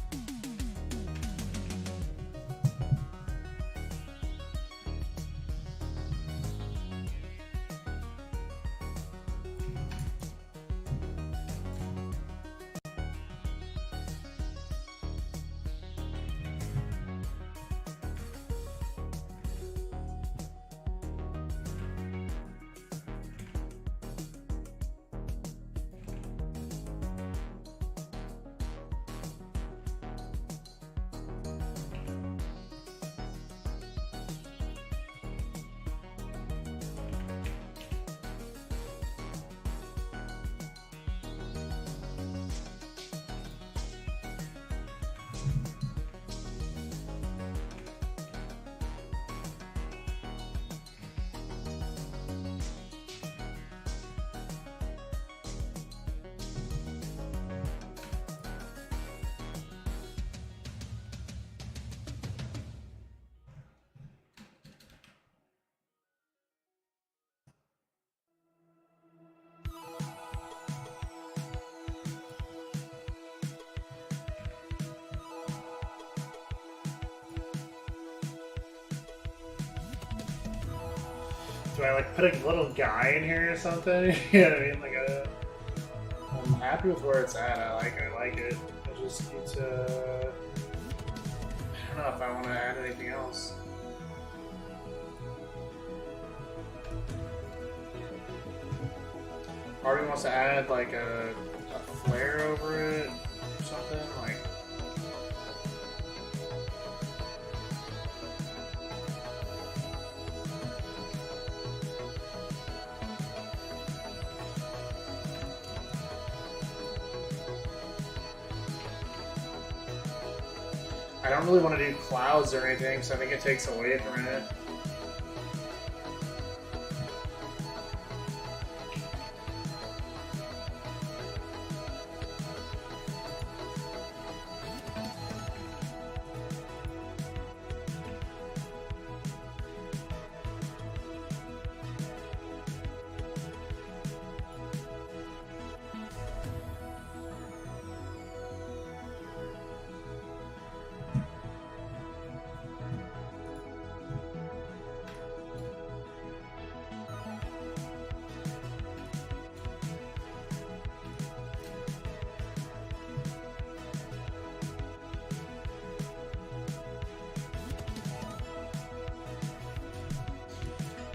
do I like put a little guy in here or something? You know what I mean? Like I'm happy with where it's at. I like it. I just need to. I don't know if I want to add anything else. Part of me wants to add like a flare over it or something like. I don't really want to do clouds or anything, so I think it takes away from it.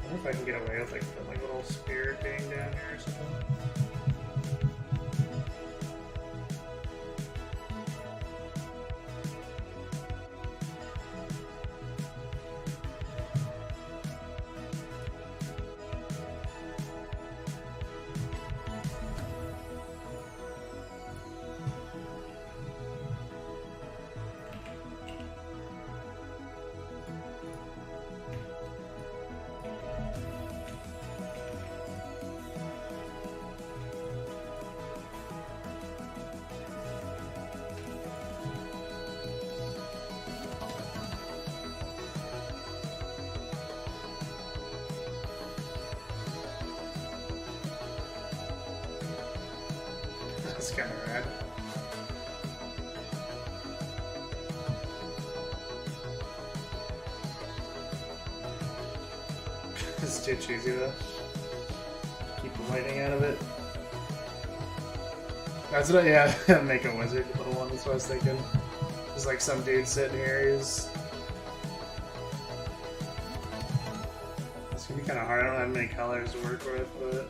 I wonder if I can get away with like putting like a little spirit thing down here or something. That's kind of rad. It's too cheesy though. Keep the lightning out of it. That's what, yeah, make a wizard, little one, that's what I was thinking. Just like some dude sitting here, he's... It's gonna be kind of hard, I don't have many colors to work with, but...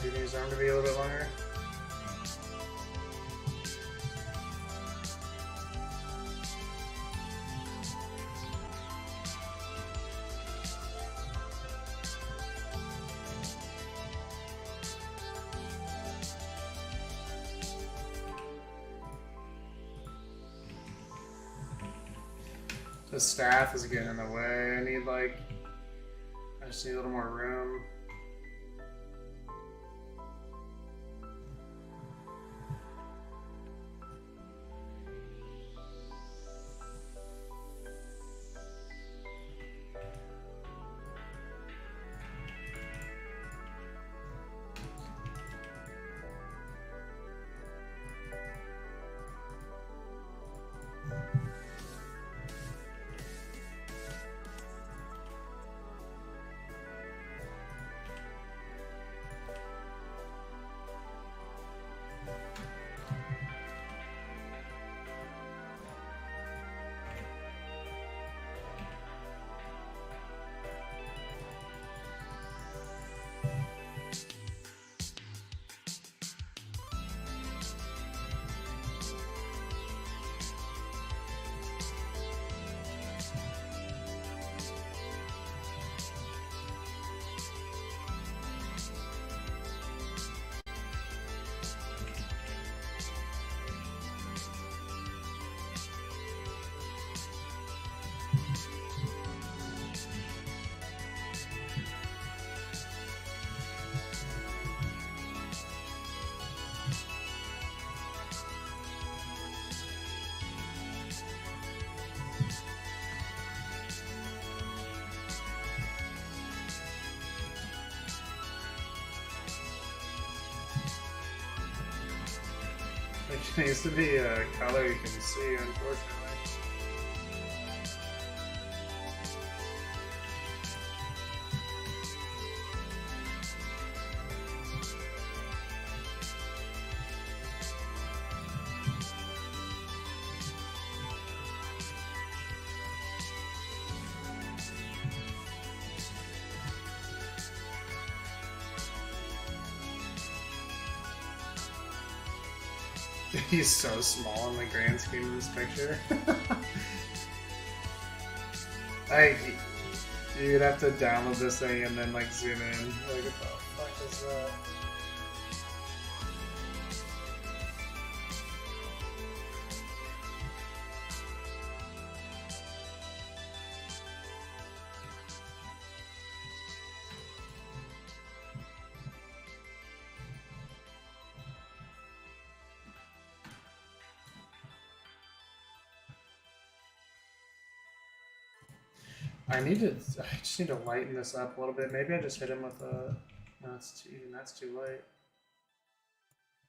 Do you need his arm to be a little bit longer? The staff is getting in the way. I just need a little more room. It needs to be a color you can see, unfortunately. He's so small in the grand scheme of this picture. Like, you'd have to download this thing and then like zoom in. Like, what the fuck is that? I just need to lighten this up a little bit. Maybe I just hit him with a, no, that's too light.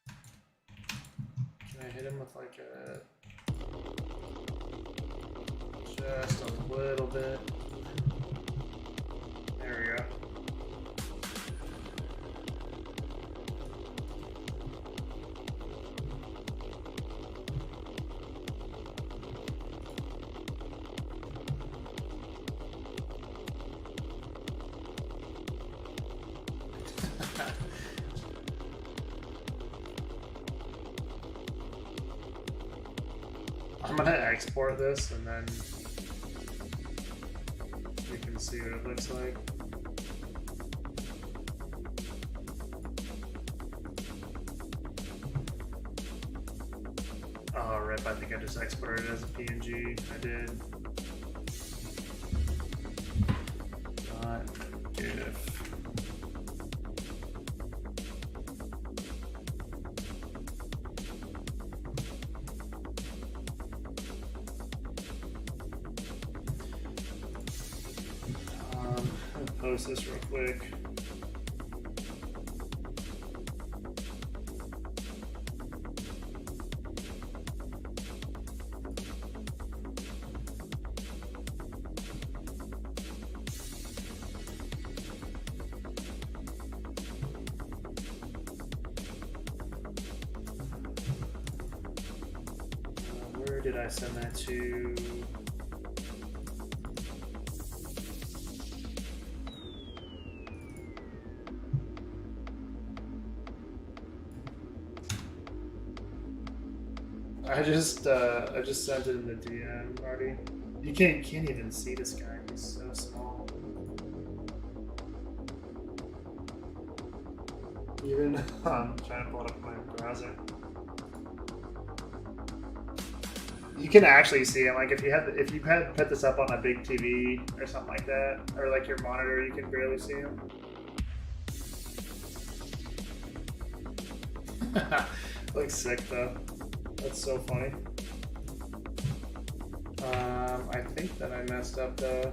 Can I hit him with like just a little bit? There we go. I'm gonna export this and then you can see what it looks like. Oh, rip, I think I just exported it as a PNG. I did. Not GIF. Post this real quick. Where did I send that to? I just sent it in the DM, Marty. You can't even see this guy. He's so small. Even I'm trying to pull it up in my browser. You can actually see him. Like if you had put this up on a big TV or something like that, or like your monitor, you can barely see him. Looks sick though. That's so funny. I think that I messed up the.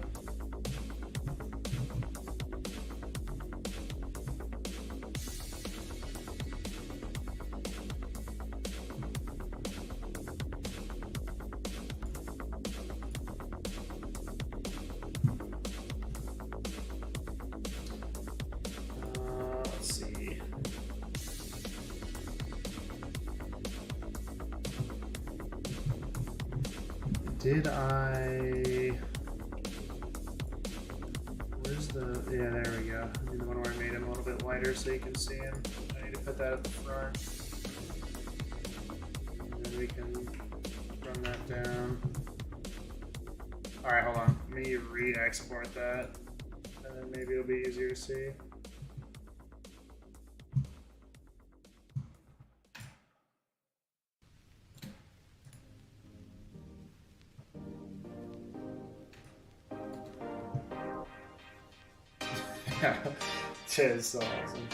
Let's see. Did I? Where's the? Yeah, there we go. I mean, the one where I made him a little bit lighter so you can see him. I need to put that at the front. And then we can run that down. Alright, hold on. Let me re-export that. And then maybe it'll be easier to see. It is so awesome.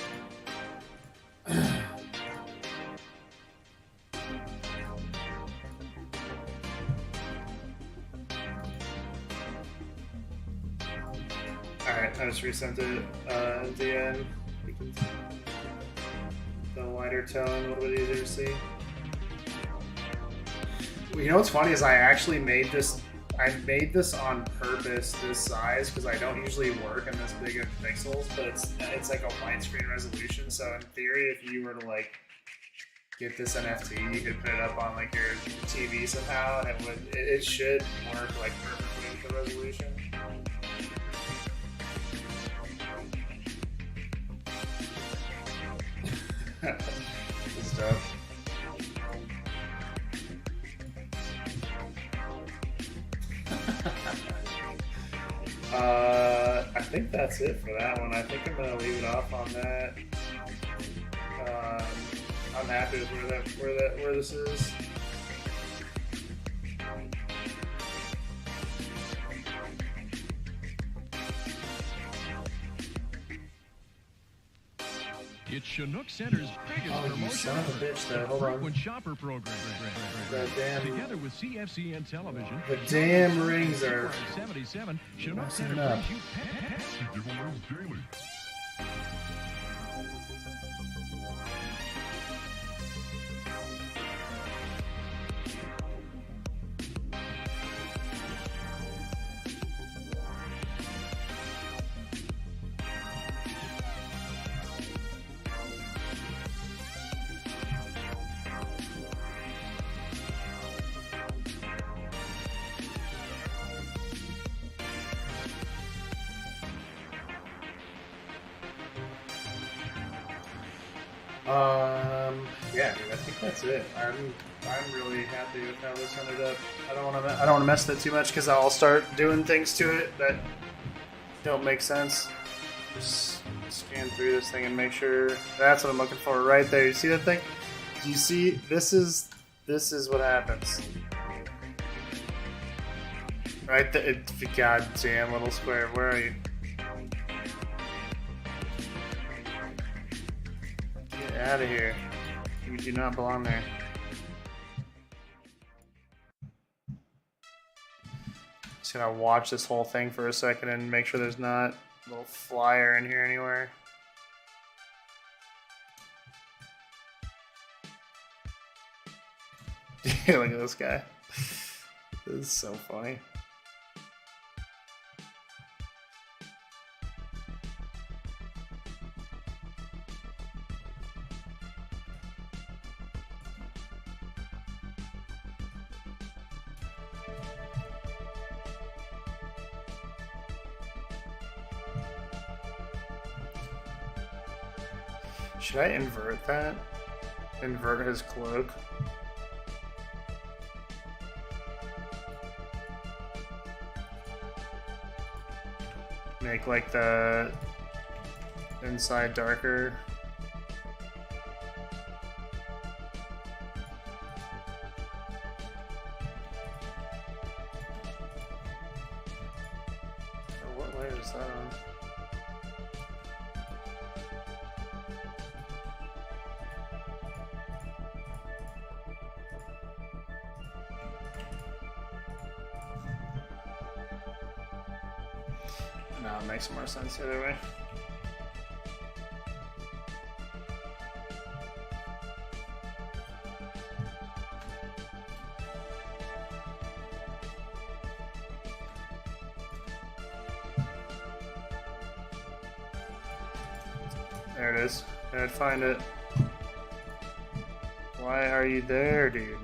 Alright, I just resent it at the end. We can the lighter tone, a little bit easier to see. You know what's funny is I actually made this. I made this on purpose this size because I don't usually work in this big of pixels, but it's like a widescreen resolution. So in theory, if you were to like get this NFT, you could put it up on like your TV somehow, and it should work like perfectly with the resolution. Good stuff. I think that's it for that one. I think I'm gonna leave it off on that. I'm happy with where this is. It's Chinook Center's biggest Oh, you promotion son of a bitch, though. Hold on. frequent shopper program. That damn, Together with CFCN Television, the damn rings are 77, Chinook messing Center up. brings you packs of giveaways daily. Yeah, dude, I think that's it. I'm really happy with how this ended up. I don't want to mess with it too much because I'll start doing things to it that don't make sense. Just scan through this thing and make sure that's what I'm looking for right there. You see that thing? Do you see? This is what happens. Right there, goddamn little square. Where are you? Get out of here. You do not belong there. Just gonna watch this whole thing for a second and make sure there's not a little flyer in here anywhere. Look at this guy. This is so funny. Should I invert that? Invert his cloak? Make like the inside darker. Oh, what layer is that on? No, it makes more sense the other way. There it is. I'd find it. Why are you there, dude?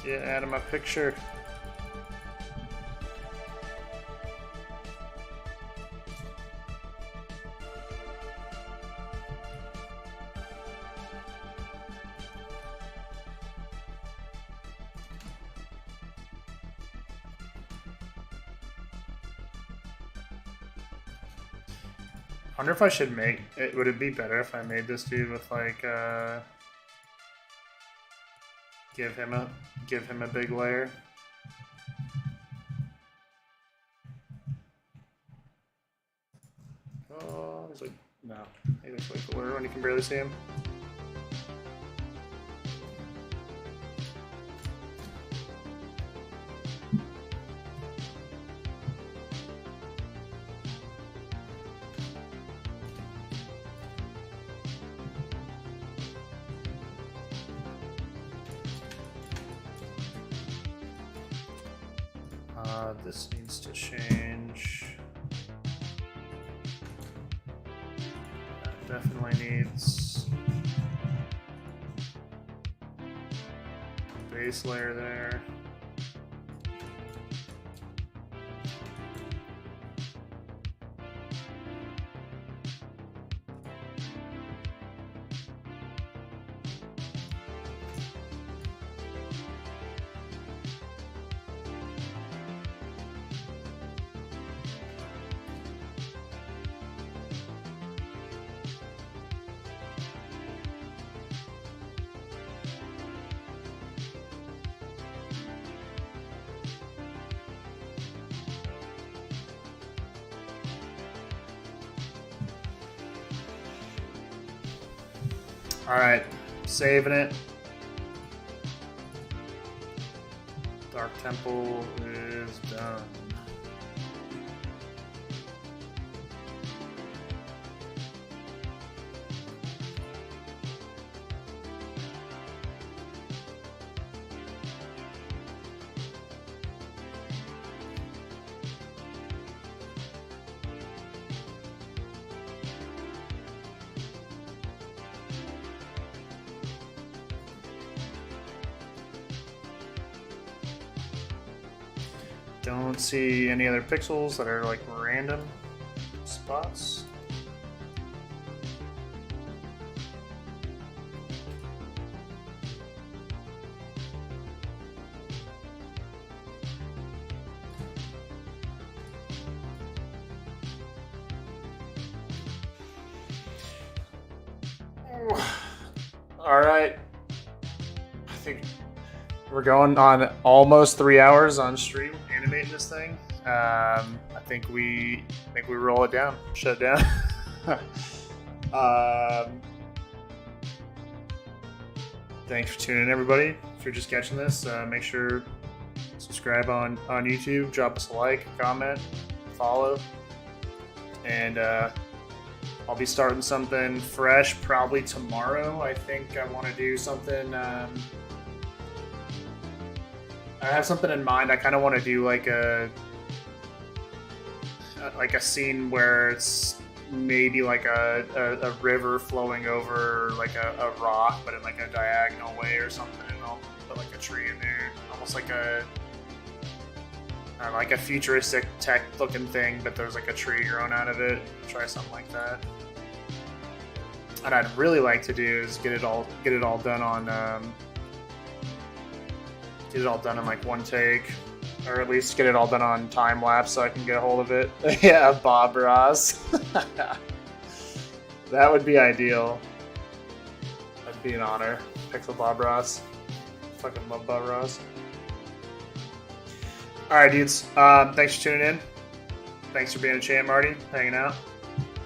Get out of my picture. I wonder if I should make it. Would it be better if I made this dude with like give him a big layer? Oh, he's like no. He looks way cooler when you can barely see him. This needs to change. That definitely needs base layer there. Alright, saving it. Dark Temple is done. Don't see any other pixels that are like random spots. All right. I think we're going on almost 3 hours on stream animating this thing. I think we roll it down, shut it down. Thanks for tuning in, everybody. If you're just catching this, make sure subscribe on YouTube, drop us a like, comment, follow, and I'll be starting something fresh probably tomorrow. I think I want to do something. I have something in mind. I kind of want to do like a scene where it's maybe like a river flowing over like a rock, but in like a diagonal way or something. And I'll put like a tree in there, almost like a futuristic tech looking thing, but there's like a tree growing out of it. Try something like that. What I'd really like to do is get it all done on. Get it all done in like one take, or at least get it all done on time lapse so I can get a hold of it. Yeah, Bob Ross. That would be ideal. That'd be an honor. Pixel Bob Ross. Fucking love Bob Ross. Alright, dudes. Thanks for tuning in. Thanks for being a champ, Marty. Hanging out.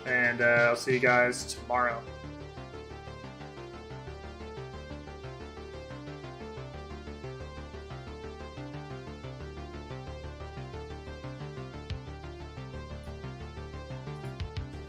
And I'll see you guys tomorrow.